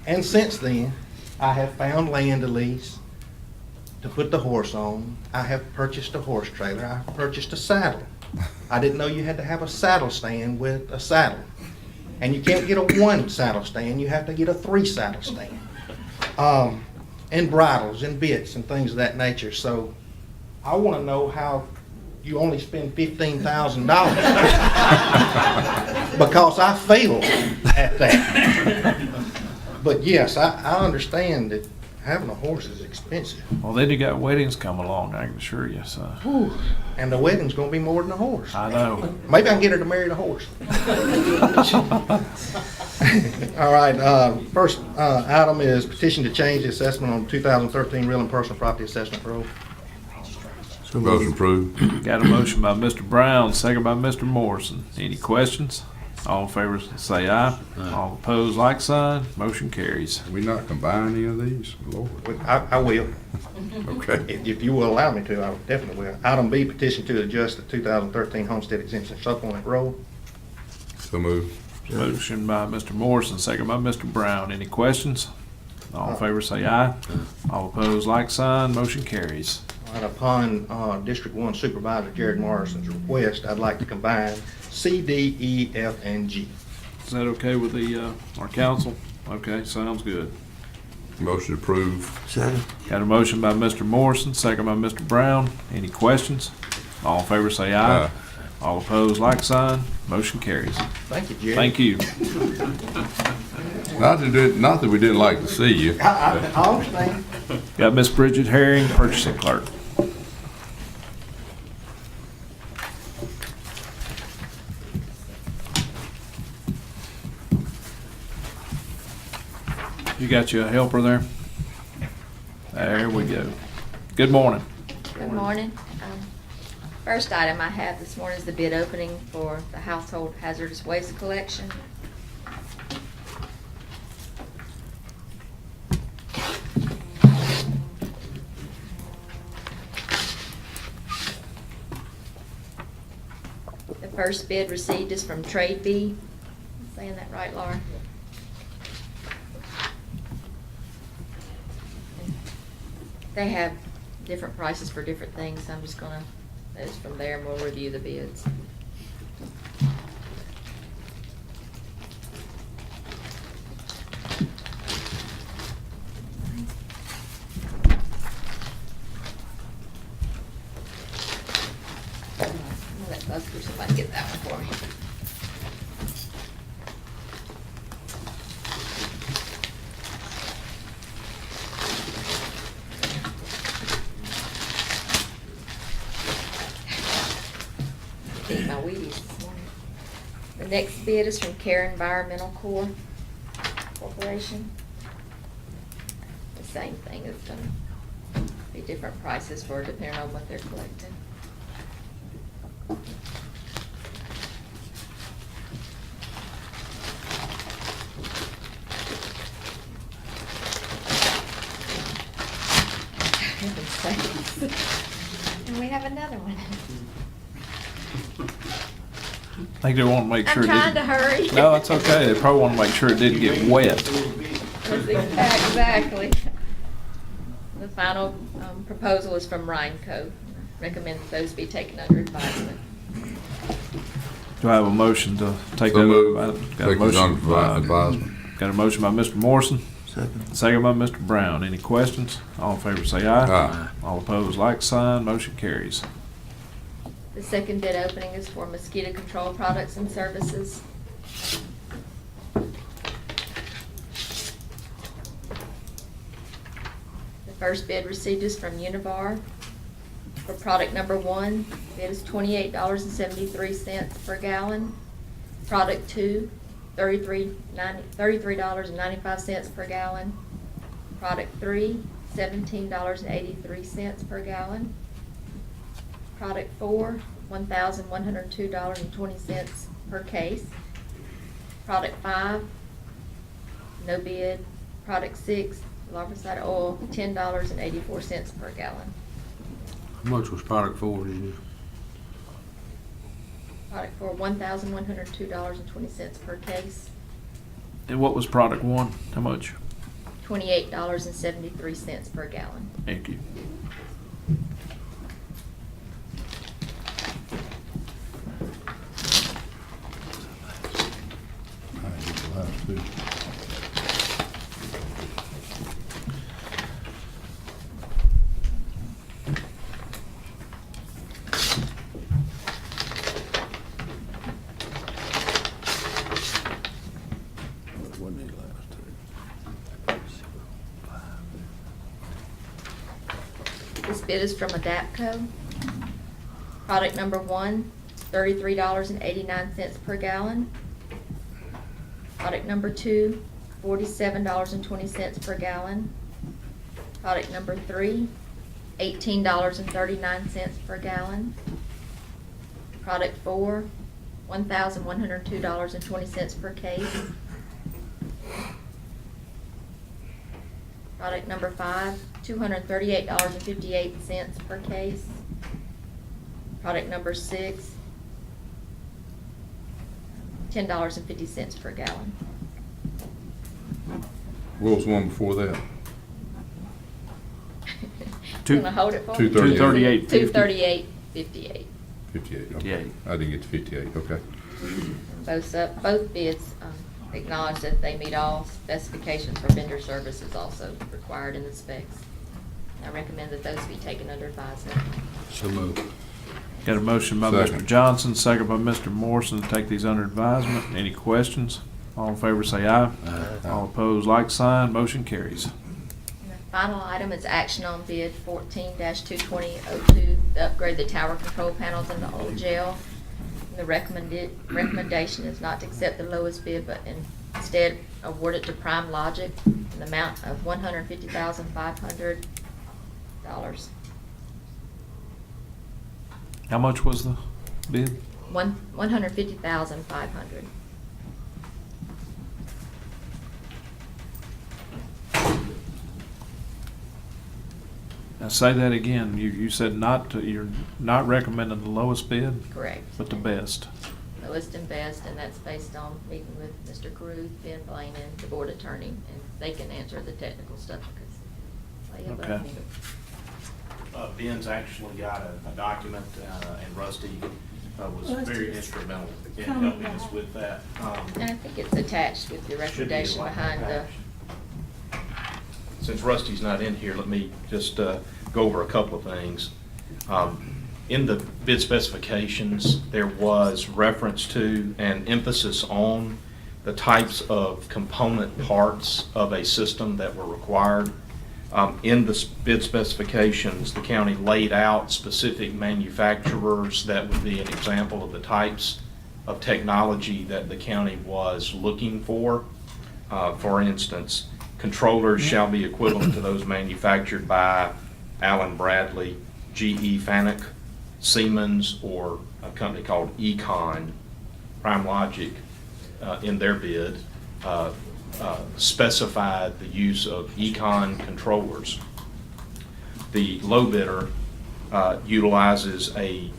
And since then, I have found land to lease to put the horse on. I have purchased a horse trailer. I have purchased a saddle. I didn't know you had to have a saddle stand with a saddle. And you can't get a 1 saddle stand, you have to get a 3 saddle stand. And bridles and bits and things of that nature. So I want to know how you only spend $15,000 because I failed at that. But yes, I understand that having a horse is expensive. Well, then you got weddings come along, I can assure you, so. Whew. And the wedding's going to be more than a horse. I know. Maybe I can get her to marry the horse. All right, first item is petition to change the assessment on 2013 real and personal property assessment roll. So Motion moved. approved. Got a motion by Mr. Brown, second by Mr. Morrison. Any questions? All in favor say aye. All opposed, like sign. Motion carries. We not combine any of these? Lord. I will. Okay. If you will allow me to, I definitely will. Item B, petition to adjust the 2013 homestead exemption supplement roll. So moved. Motion by Mr. Morrison, second by Mr. Brown. Any questions? All in favor say aye. All opposed, like sign. Motion carries. And upon District 1 Supervisor Jared Morrison's request, I'd like to combine C, D, E, F, and G. Is that okay with our council? Okay, sounds good. Motion approved. Second. Got a motion by Mr. Morrison, second by Mr. Brown. Any questions? All in favor say aye. Aye. All opposed, like sign. Motion carries. Thank you, Jared. Thank you. Not that we didn't like to see you. I understand. Got Miss Bridget Herring, purchasing clerk. You got you a helper there? There we go. Good morning. Good morning. First item I have this morning is the bid opening for the household hazardous waste collection. The first bid received is from Trade B. I'm saying that right, Laura? They have different prices for different things, so I'm just gonna, it's from there, and we'll review the bids. I'm gonna let Buster, somebody get that one for me. Eat my Wheaties this morning. The next bid is from Care Environmental Corporation. The same thing, it's gonna be different prices for depending on what they're collecting. Heaven's sakes. And we have another one. I think they want to make sure. I'm trying to hurry. No, it's okay. They probably want to make sure it didn't get wet. Exactly. The final proposal is from Rhinco. Recommend that those be taken under advisement. Do I have a motion to take So that moved. under advisement? Got a Take these motion under by- advisement. Got a motion by Mr. Morrison, Second. second by Mr. Brown. Any questions? All in favor say aye. Aye. All opposed, like sign. Motion carries. The second bid opening is for mosquito control products and services. The first bid received is from Univar. For product number one, bid is $28.73 per gallon. Product two, $33.95 per gallon. Product three, $17.83 per gallon. Product four, $1,102.20 per case. Product five, no bid. Product six, larvicide oil, $10.84 per gallon. How much was product four, did you? Product four, $1,102.20 per case. And what was product one? How much? $28.73 per gallon. Thank you. This bid is from Adapco. Product number one, $33.89 per gallon. Product number two, $47.20 per gallon. Product number three, $18.39 per gallon. Product four, $1,102.20 per case. Product number five, $238.58 per case. Product number six, $10.50 per gallon. What was the one before that? You wanna hold it for me? 238. $238.58. 58, okay. 58. I didn't get to 58, okay. Both bids acknowledge that they meet all specifications for vendor services also required in the specs. I recommend that those be taken under advisement. So moved. Got a motion by Second. Mr. Johnson, second by Mr. Morrison to take these under advisement. Any questions? All in favor say aye. Aye. All opposed, like sign. Motion carries. And the final item is action on bid 14-22002 to upgrade the tower control panels in the old jail. The recommendation is not to accept the lowest bid, but instead award it to Prime Logic in the amount of $150,500. How much was the bid? $150,500. Now say that again. You said you're not recommending the lowest bid, Correct. but the best. Lowest and best, and that's based on meeting with Mr. Caruth, Ben Blaine, and the board attorney, and they can answer the technical stuff because they above Okay. me. Ben's actually got a document, and Rusty was very instrumental in helping us with that. And I think it's attached with the recommendation behind the, Since Rusty's not in here, let me just go over a couple of things. In the bid specifications, there was reference to and emphasis on the types of component parts of a system that were required. In the bid specifications, the county laid out specific manufacturers that would be an example of the types of technology that the county was looking for. For instance, controllers shall be equivalent to those manufactured by Allen Bradley, GE Fanuc, Siemens, or a company called Econ. Prime Logic, in their bid, specified the use of Econ controllers. The low bidder utilizes a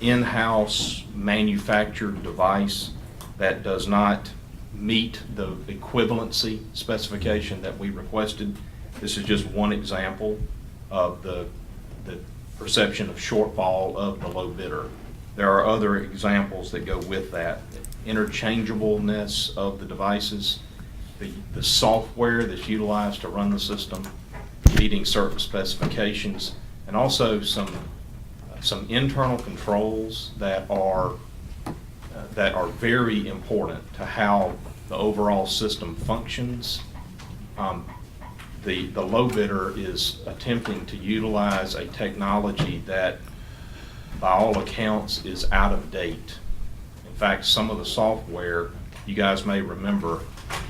in-house manufactured device that does not meet the equivalency specification that we requested. This is just one example of the perception of shortfall of the low bidder. There are other examples that go with that. Interchangeableness of the devices, the software that's utilized to run the system, meeting certain specifications, and also some internal controls that are very important to how the overall system functions. The low bidder is attempting to utilize a technology that, by all accounts, is out of date. In fact, some of the software, you guys may remember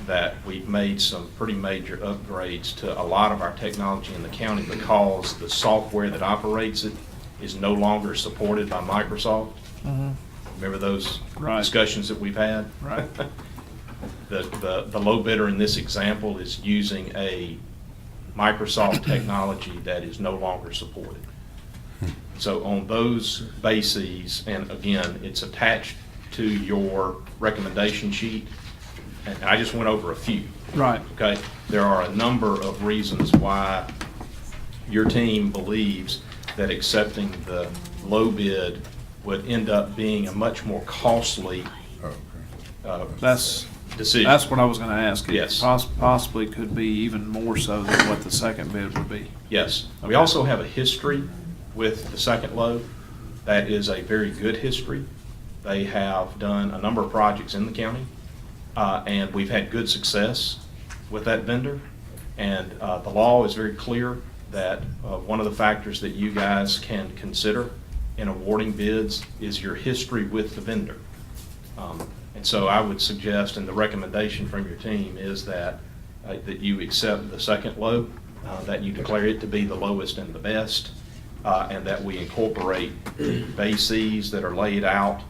that we've made some pretty major upgrades to a lot of our technology in the county because the software that operates it is no longer supported by Microsoft. Mm-hmm. Remember those Right. discussions that we've had? Right. The low bidder in this example is using a Microsoft technology that is no longer supported. So on those bases, and again, it's attached to your recommendation sheet, and I just went over a few. Right. Okay? There are a number of reasons why your team believes that accepting the low bid would end up being a much more costly decision. That's what I was gonna ask. It Yes. Possibly could be even more so than what the second bid would be. Yes. We also have a history with the second low. That is a very good history. They have done a number of projects in the county, and we've had good success with that vendor. And the law is very clear that one of the factors that you guys can consider in awarding bids is your history with the vendor. And so I would suggest, and the recommendation from your team is that you accept the second low, that you declare it to be the lowest and the best, and that we incorporate bases that are laid out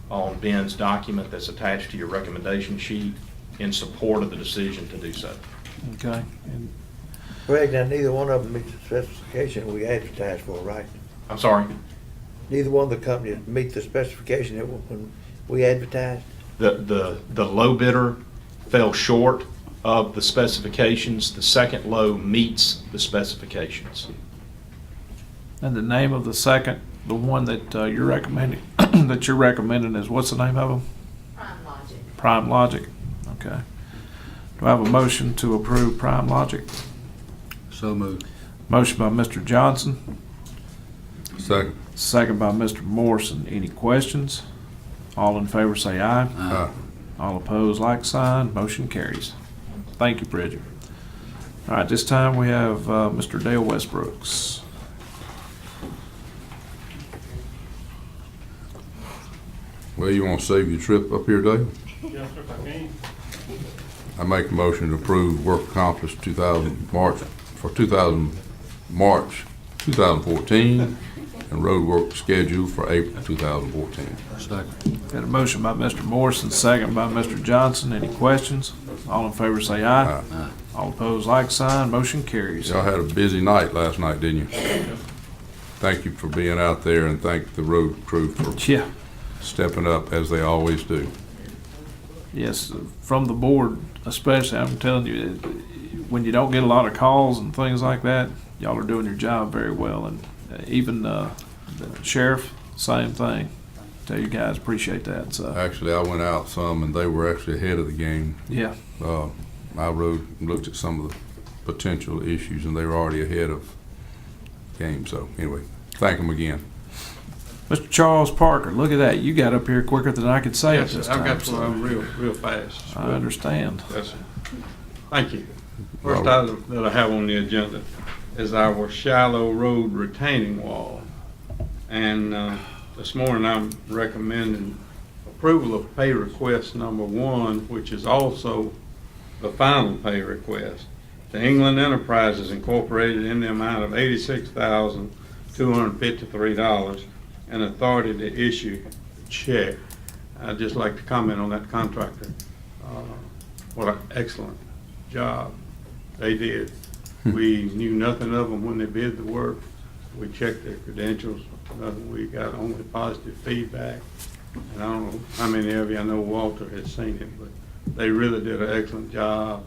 on Ben's document that's attached to your recommendation sheet in support of the decision to do so. Okay. Greg, now neither one of them meets the specification we advertised for, right? I'm sorry? Neither one of the companies meet the specification that when we advertised? The low bidder fell short of the specifications. The second low meets the specifications. And the name of the second, the one that you're recommending, that you're recommending is, what's the name of them? Prime Logic. Prime Logic. Okay. Do I have a motion to approve Prime Logic? So moved. Motion by Mr. Johnson. Second. Second by Mr. Morrison. Any questions? All in favor say aye. Aye. All opposed, like sign. Motion carries. Thank you, Bridget. All right, this time we have Mr. Dale Westbrooks. Well, you want to save your trip up here, Dave? Yes, sir, if I can. I make a motion to approve work accomplished March 2014, and road work scheduled for April 2014. Second. Got a motion by Mr. Morrison, second by Mr. Johnson. Any questions? All in favor say aye. Aye. All opposed, like sign. Motion carries. Y'all had a busy night last night, didn't you? Thank you for being out there, and thank the road crew for stepping up as they always do. Yes, from the board especially, I'm telling you, when you don't get a lot of calls and things like that, y'all are doing your job very well, and even the sheriff, same thing. Tell you guys, appreciate that, so. Actually, I went out some, and they were actually ahead of the game. Yeah. I rode and looked at some of the potential issues, and they were already ahead of the game. So anyway, thank them again. Mr. Charles Parker, look at that. You got up here quicker than I could say it Yes, this sir. time. I've got to so run real fast. I understand. Yes, sir. Thank you. First item that I have on the agenda is our shallow road retaining wall. And this morning I'm recommending approval of pay request number 1, which is also the final pay request to England Enterprises Incorporated in the amount of $86,253 and authority to issue a check. I'd just like to comment on that contractor. What an excellent job they did. We knew nothing of them when they bid the work. We checked their credentials. We got only positive feedback. And I don't know how many of you, I know Walter has seen it, but they really did an excellent job,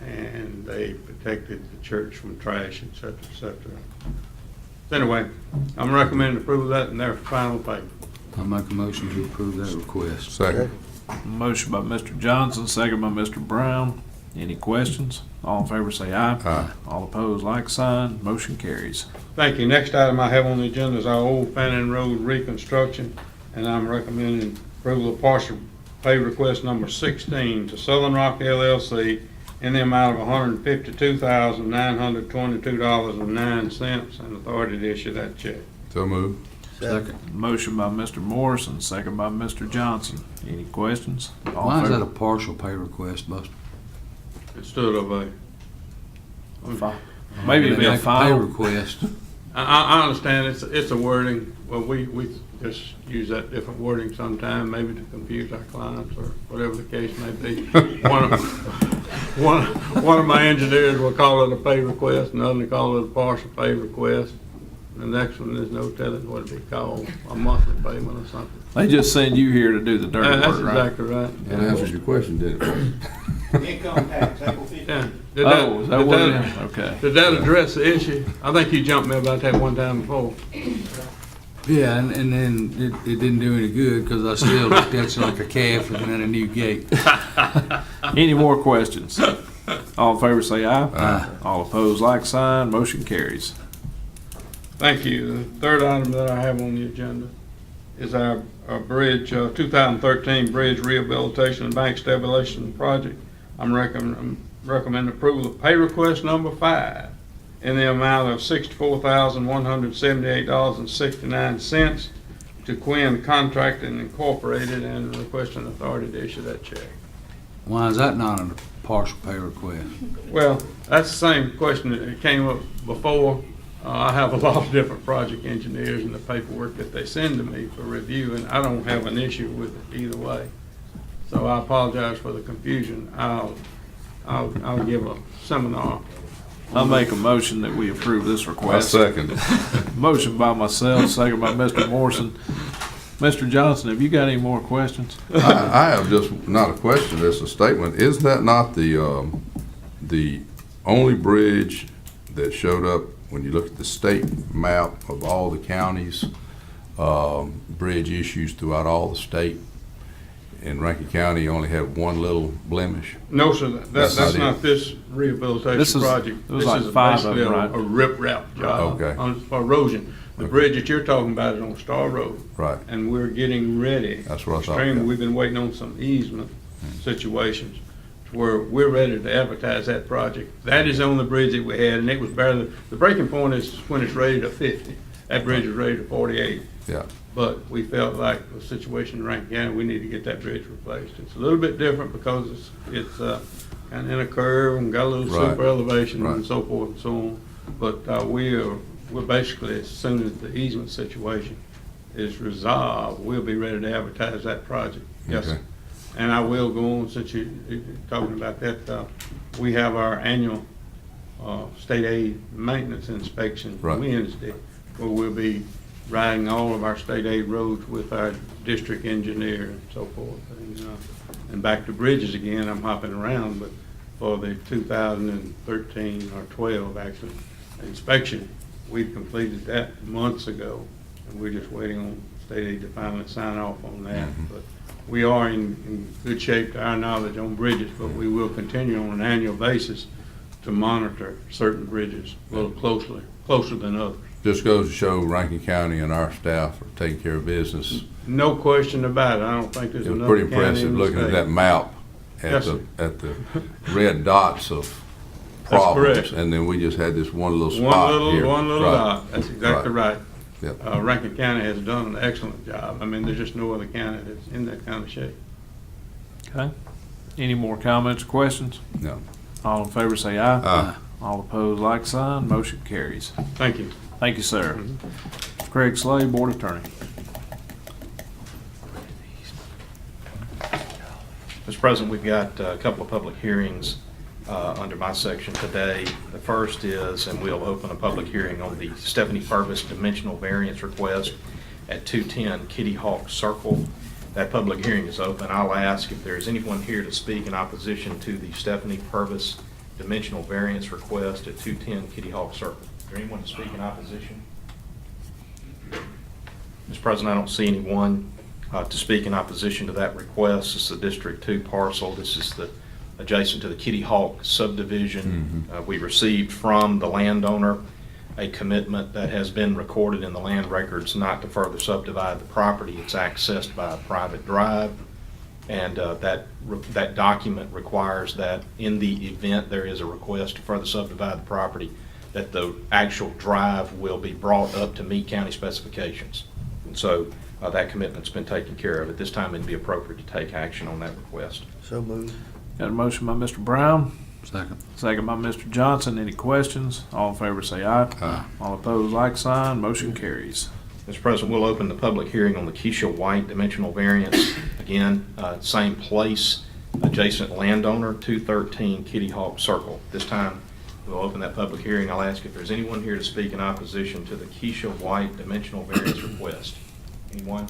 and they protected the church from trash, et cetera, et cetera. So anyway, I'm recommending approval of that in their final pay. I make a motion to approve that request. Second. Motion by Mr. Johnson, second by Mr. Brown. Any questions? All in favor say aye. Aye. All opposed, like sign. Motion carries. Thank you. Next item I have on the agenda is our Old Fannin Road reconstruction, and I'm recommending approval of partial pay request number 16 to Southern Rock LLC in the amount of $152,922.09 and authority to issue that check. So moved. Second. Motion by Mr. Morrison, second by Mr. Johnson. Any questions? All Why in is that a favor? partial pay request, Buster? It stood of a. Maybe it'd be a Pay final. request. I understand it's a wording. Well, we just use that different wording sometime, maybe to confuse our clients or whatever the case may be. One of my engineers will call it a pay request, another will call it a partial pay request. The next one, there's no telling what it'd be called, a monthly payment or something. They just send you here to do the dirty That's work, right? exactly right. That answers your question, didn't it? Income tax, April 15th. Yeah. Oh, is that what it is? Okay. Did that address the issue? I think you jumped me about that one time before. Yeah, and then it didn't do any good because I still looked at you like a calf looking at a new gate. Any more questions? All in favor say aye. Aye. All opposed, like sign. Motion carries. Thank you. The third item that I have on the agenda is our bridge, 2013 bridge rehabilitation and bank stabilization project. I'm recommending approval of pay request number 5 in the amount of $64,178.69 to Quinn Contracting Incorporated and requesting authority to issue that check. Why is that not a partial pay request? Well, that's the same question that came up before. I have a lot of different project engineers and the paperwork that they send to me for review, and I don't have an issue with it either way. So I apologize for the confusion. I'll give a seminar. I'll make a motion that we approve this I request. second it. Motion by myself, second by Mr. Morrison. Mr. Johnson, have you got any more questions? I have just, not a question, it's a statement. Is that not the only bridge that showed up when you look at the state map of all the counties, bridge issues throughout all the state? In Rankin County, only had one little blemish. No, sir, that's not not it. this rehabilitation project. it was like 5 of them, right? A rip-rap job. Okay. For erosion. The bridge that you're talking about is on Star Road. Right. And we're getting ready. That's what I thought, Extremely, yeah. we've been waiting on some easement situations to where we're ready to advertise that project. That is on the bridge that we had, and it was barely, the breaking point is when it's rated to 50. That bridge is rated to 48. Yeah. But we felt like the situation in Rankin County, we need to get that bridge replaced. It's a little bit different because it's kind of in a curve and got a little Right. super elevation Right. and so forth and so on. But we're basically, as soon as the easement situation is resolved, we'll be ready to advertise that project. Yes, sir. Okay. And I will go on, since you're talking about that, we have our annual state aid maintenance inspection Right. Wednesday, where we'll be riding all of our state aid roads with our district engineer and so forth. And back to bridges again, I'm hopping around, but for the 2013 or 12 actually inspection, we've completed that months ago, and we're just waiting on state aid to finally sign off on that. But we are in good shape to our knowledge on bridges, but we will continue on an annual basis to monitor certain bridges a little closer than others. Just goes to show Rankin County and our staff are taking care of business. No question about it. I don't think there's It was another pretty county impressive in the looking at state. that map Yes, at the red dots of That's problems. correct. And then we just had this one little spot here. One little Right. dot. That's exactly right. Yep. Rankin County has done an excellent job. I mean, there's just no other county that's in that kind of shape. Okay. Any more comments or questions? No. All in favor say aye. Aye. All opposed, like sign. Motion carries. Thank you. Thank you, sir. Craig Slade, Board Attorney. Mr. President, we've got a couple of public hearings under my section today. The first is, and we'll open a public hearing on the Stephanie Purvis dimensional variance request at 210 Kitty Hawk Circle. That public hearing is open. I'll ask if there's anyone here to speak in opposition to the Stephanie Purvis dimensional variance request at 210 Kitty Hawk Circle. Is there anyone to speak in opposition? Mr. President, I don't see anyone to speak in opposition to that request. This is the District 2 parcel. This is the adjacent to the Kitty Hawk subdivision. We received from the landowner a commitment that has been recorded in the land records not to further subdivide the property. It's accessed by a private drive, and that document requires that in the event there is a request to further subdivide the property, that the actual drive will be brought up to meet county specifications. And so that commitment's been taken care of. At this time, it'd be appropriate to take action on that request. So moved. Got a motion by Mr. Brown. Second. Second by Mr. Johnson. Any questions? All in favor say aye. Aye. All opposed, like sign. Motion carries. Mr. President, we'll open the public hearing on the Keisha White dimensional variance. Again, same place, adjacent landowner, 213 Kitty Hawk Circle. This time, we'll open that public hearing. I'll ask if there's anyone here to speak in opposition to the Keisha White dimensional variance request. Anyone?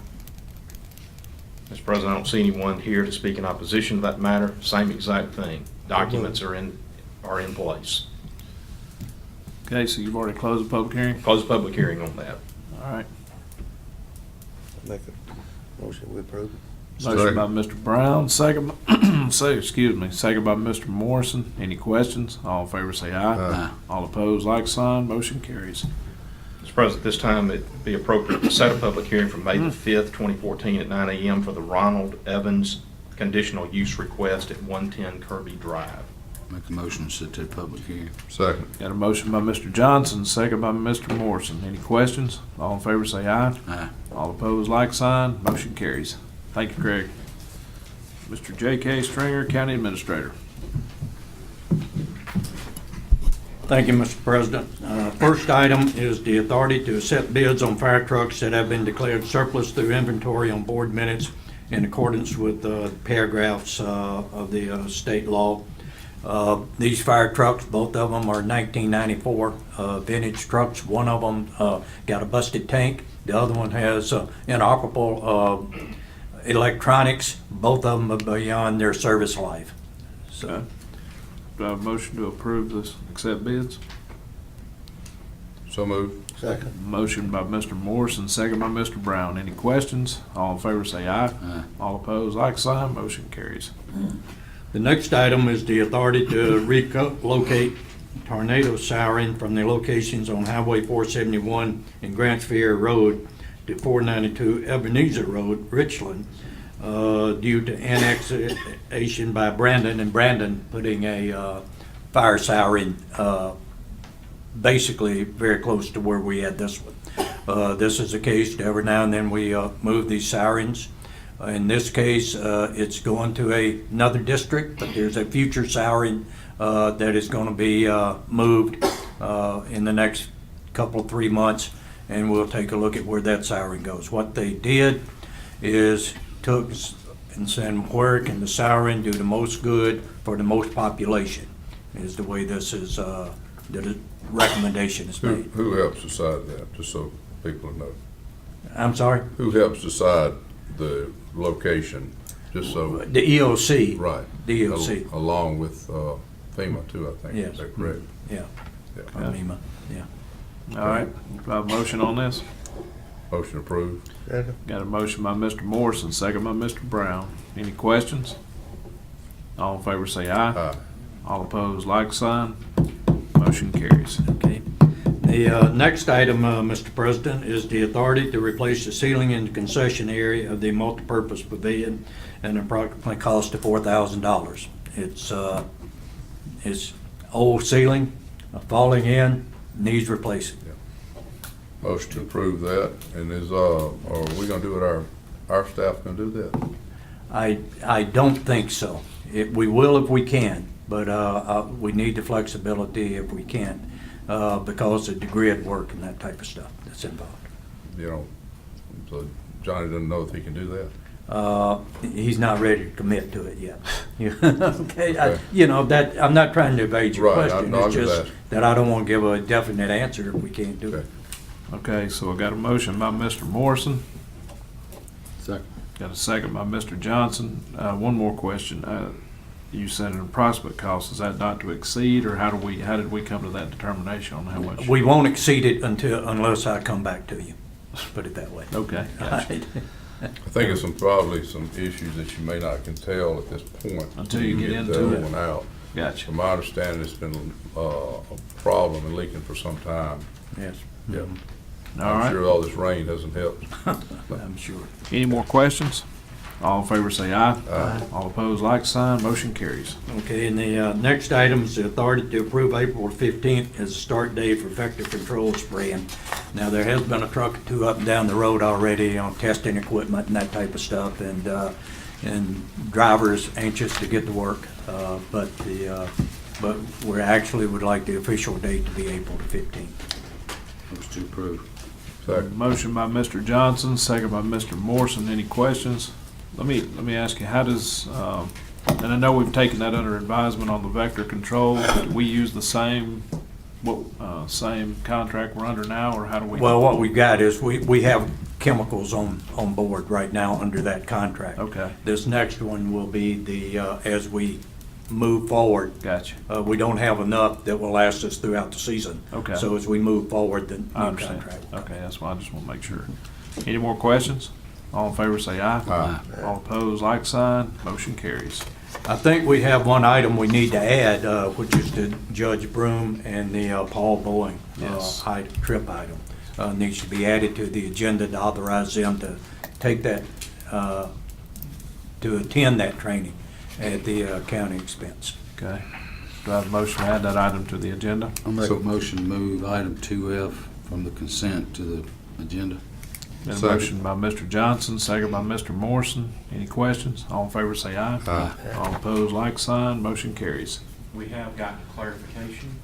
Mr. President, I don't see anyone here to speak in opposition to that matter. Same exact thing. Documents are in place. Okay, so you've already closed the public hearing? Close the public hearing on that. All right. Make a motion, we approve. Motion by Mr. Brown, second by, second by Mr. Morrison. Any questions? All in favor say aye. Aye. All opposed, like sign. Motion carries. Mr. President, this time it'd be appropriate to set a public hearing for May the 5th, 2014 at 9 a.m. for the Ronald Evans conditional use request at 110 Kirby Drive. Make a motion to set that public hearing. Second. Got a motion by Mr. Johnson, second by Mr. Morrison. Any questions? All in favor say aye. Aye. All opposed, like sign. Motion carries. Thank you, Craig. Mr. J.K. Stringer, County Administrator. Thank you, Mr. President. First item is the authority to accept bids on fire trucks that have been declared surplus through inventory on board minutes in accordance with paragraphs of the state law. These fire trucks, both of them are 1994 vintage trucks. One of them got a busted tank. The other one has inoperable electronics. Both of them are beyond their service life. So. Do I have a motion to approve this, accept bids? So moved. Second. Motion by Mr. Morrison, second by Mr. Brown. Any questions? All in favor say aye. Aye. All opposed, like sign. Motion carries. The next item is the authority to relocate tornado siren from the locations on Highway 471 and Grants Ferry Road to 492 Ebenezer Road, Richland, due to annexation by Brandon, and Brandon putting a fire siren basically very close to where we had this one. This is a case, every now and then we move these sirens. In this case, it's going to another district, but there's a future siren that is going to be moved in the next couple of 3 months, and we'll take a look at where that siren goes. What they did is took and said, where can the siren do the most good for the most population, is the way this is, the recommendation is made. Who helps decide that, just so people know? I'm sorry? Who helps decide the location, just so? The EOC. Right. The EOC. Along with FEMA too, I think. Yes. Is that correct? Yeah. Yeah. FEMA, yeah. All right, do I have a motion on this? Motion approved. Got a motion by Mr. Morrison, second by Mr. Brown. Any questions? All in favor say aye. Aye. All opposed, like sign. Motion carries. Okay. The next item, Mr. President, is the authority to replace the ceiling in the concession area of the multipurpose pavilion and approximately cost of $4,000. It's old ceiling, falling in, needs replacing. Motion to approve that, and are we gonna do it, our staff gonna do that? I don't think so. We will if we can, but we need the flexibility if we can, because of the grid work and that type of stuff that's involved. You know, so Johnny doesn't know if he can do that. He's not ready to commit to it yet. Okay, Okay. That, I'm not trying to evade your Right, question. I'm It's just just asking. that I don't want to give a definite answer if we can't do it. Okay, so I got a motion by Mr. Morrison. Second. Got a second by Mr. Johnson. One more question. You said an approximate cost, is that not to exceed, or how did we come to that determination on how much? We won't exceed it unless I come back to you. Let's put it that way. Okay, gotcha. I think it's probably some issues that you may not can tell at this point. Until you get into the it. other one out. Gotcha. From my understanding, it's been a problem and leaking for some time. Yes. Yeah. All I'm right. sure all this rain hasn't helped. I'm sure. Any more questions? All in favor say aye. Aye. All opposed, like sign. Motion carries. Okay, and the next item is the authority to approve April 15th as the start date for vector control spraying. Now, there has been a truck or two up and down the road already on testing equipment and that type of stuff, and drivers anxious to get to work, but we actually would like the official date to be April the 15th. Motion to approve. Second. Motion by Mr. Johnson, second by Mr. Morrison. Any questions? Let me ask you, how does, and I know we've taken that under advisement on the vector control. Do we use the same contract we're under now, or how do we? Well, what we've got is we have chemicals on board right now under that contract. Okay. This next one will be as we move forward. Gotcha. We don't have enough that will last us throughout the season. Okay. So as we move forward, the I new understand. contract. Okay, that's why I just want to make sure. Any more questions? All in favor say aye. Aye. All opposed, like sign. Motion carries. I think we have one item we need to add, which is the Judge Broom and the Paul Boeing Yes. trip item. Needs to be added to the agenda to authorize them to take that, to attend that training at the county expense. Okay. Do I have a motion to add that item to the agenda? I'll make a motion to move item 2F from the consent to the agenda. Got a Second. motion by Mr. Johnson, second by Mr. Morrison. Any questions? All in favor say aye. Aye. All opposed, like sign. Motion carries. We have gotten clarification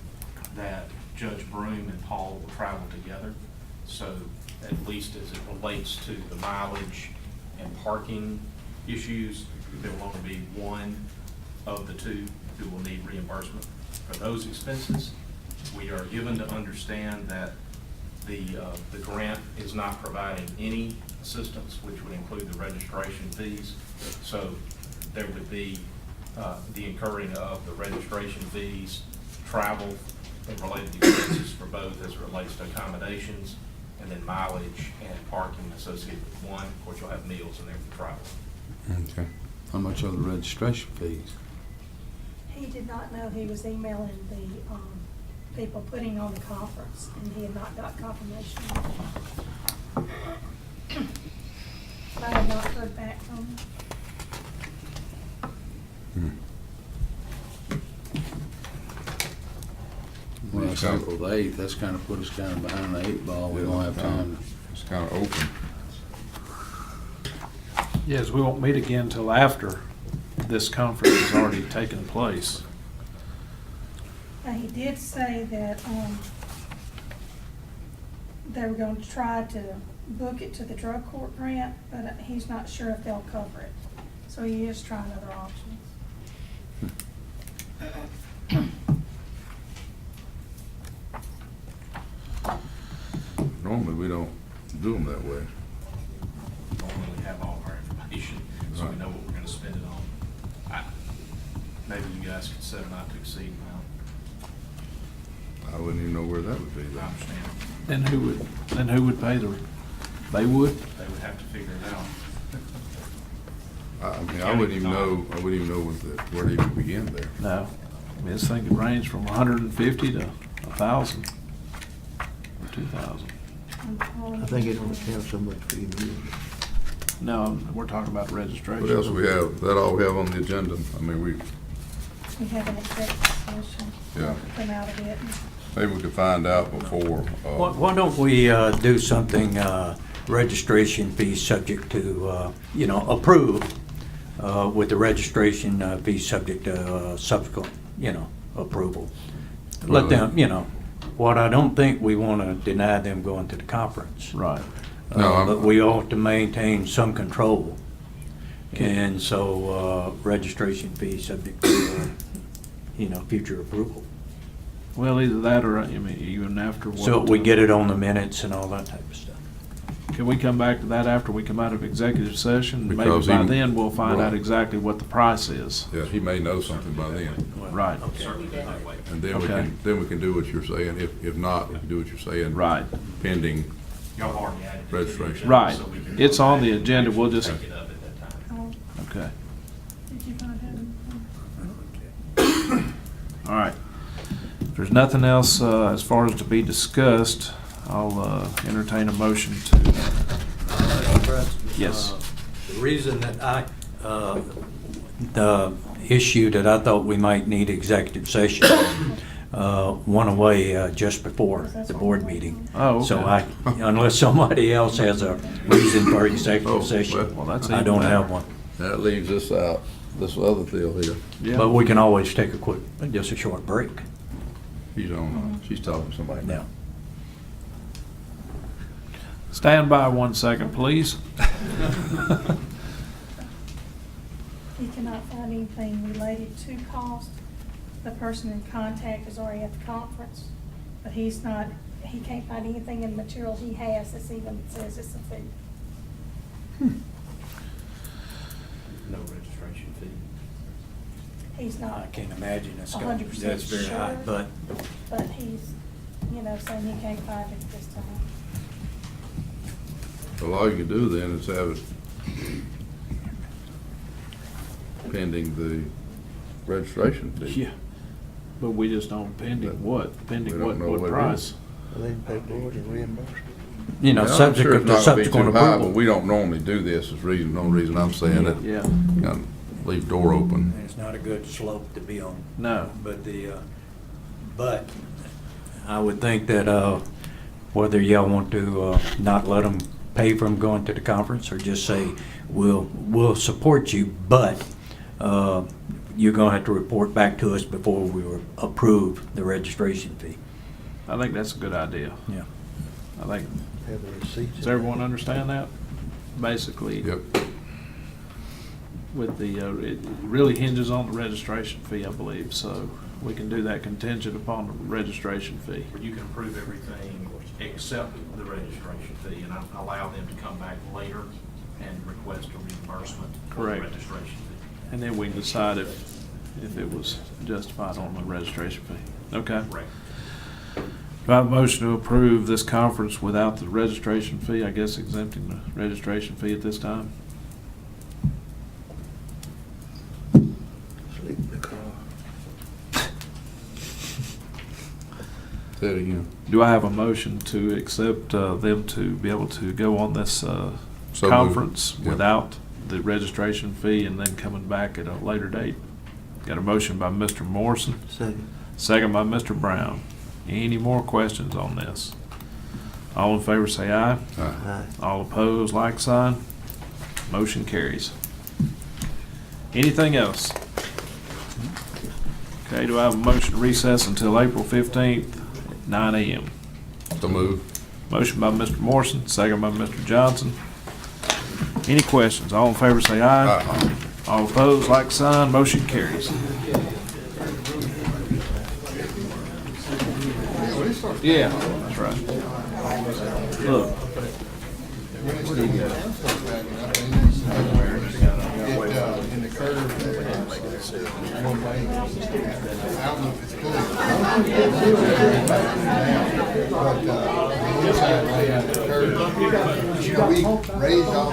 that Judge Broom and Paul will travel together. So at least as it relates to the mileage and parking issues, there will only be one of the two who will need reimbursement for those expenses. We are given to understand that the grant is not providing any assistance, which would include the registration fees. So there would be the incurring of the registration fees, travel, and related expenses for both as it relates to accommodations, and then mileage and parking associated with one. Of course, you'll have meals in there for travel. Okay. How much are the registration fees? He did not know he was emailing the people putting on the conference, and he had not got confirmation. I have not heard back from him. Well, it's April the 8th, that's kind of put us kind of behind the 8 ball, we don't have time. It's kind of open. Yes, we won't meet again until after this conference has already taken place. Now, he did say that they were going to try to book it to the drug court grant, but he's not sure if they'll cover it. So he is trying other options. Normally, we don't do them that way. Normally we have all our information, so we know what we're gonna spend it on. Maybe you guys could set a not to exceed amount. I wouldn't even know where that would be. I understand. And who would pay they would? They would have to figure it out. I mean, I wouldn't even know where to even begin there. No. I mean, this thing could range from 150 to 1,000 or 2,000. I think it don't count so much for you. No, we're talking about registration. What else we have? That all we have on the agenda? I mean, We have an executive session. Yeah. Come out of it. maybe we could find out before. Why don't we do something, registration fee subject to, approve, with the registration fee subject to subsequent, approval. Let them, what I don't think we want to deny them going to the conference. Right. But we ought to maintain some control. And so, registration fee subject to, future approval. Well, either that or, even after what. So we get it on the minutes and all that type of stuff. Can we come back to that after we come out of executive session? Because Maybe by he- then we'll find out right. exactly what the price is. Yeah, he may know something by then. Right. And then Okay. we can do what you're saying. If not, we can do what you're saying. Right. Pending Y'all already added it to the registration. agenda, Right. so we can It's go on back the and agenda. We'll just. take it up at that time. Okay. Did you find out? All right. If there's nothing else as far as to be discussed, I'll entertain a motion to. Yes. The reason that the issue that I thought we might need executive session went away just before the board meeting. Oh, okay. So unless somebody else has a reason for executive session, well, that's I even don't better. have one. That leaves this out, this other deal here. Yeah. But we can always take just a short break. She's talking to somebody now. Stand by 1 second, please. He cannot find anything related to cost. The person in contact is already at the conference, but he can't find anything in the materials he has that even says it's a fee. No registration fee. He's I not can't imagine it's 100% that's very high, sure, but he's, saying he can't find it this time. Well, all you can do then is have it pending the registration fee. Yeah. But we just don't pending what? We Pending don't what know what it price? Well, they can pay for it and reimburse. Yeah, I'm subject sure to it's not gonna be subsequent too high, approval. But we don't normally do this, is the only reason I'm saying it. Yeah. Kind of leave door open. It's not a good slope to be on. No. But I would think that whether y'all want to not let them pay for them going to the conference or just say, we'll support you, but you're gonna have to report back to us before we approve the registration fee. I think that's a good idea. Yeah. I think, Have the receipts. does everyone understand that? Basically. Yep. With the, it really hinges on the registration fee, I believe, so we can do that contingent upon the registration fee. You can approve everything except the registration fee, and allow them to come back later and request a reimbursement for the Correct. registration fee. And then we can decide if it was justified on the registration fee. Okay. Correct. Do I have a motion to approve this conference without the registration fee? I guess exempting the registration fee at this time? Sleep in the car. Say it again. Do I have a motion to accept them to be able to go on this So conference moved. Yep. without the registration fee and then coming back at a later date? Got a motion by Mr. Morrison, Second. second by Mr. Brown. Any more questions on this? All in favor say aye. Aye. All opposed, like sign. Motion carries. Anything else? Okay, do I have a motion to recess until April 15th at 9 a.m.? So move. Motion by Mr. Morrison, second by Mr. Johnson. Any questions? All in favor say aye. Aye. All opposed, like sign. Motion carries. Yeah, that's right. Look. What do you got? In the curve. One way. I don't know if it's good. But, inside layout occurred. We raised all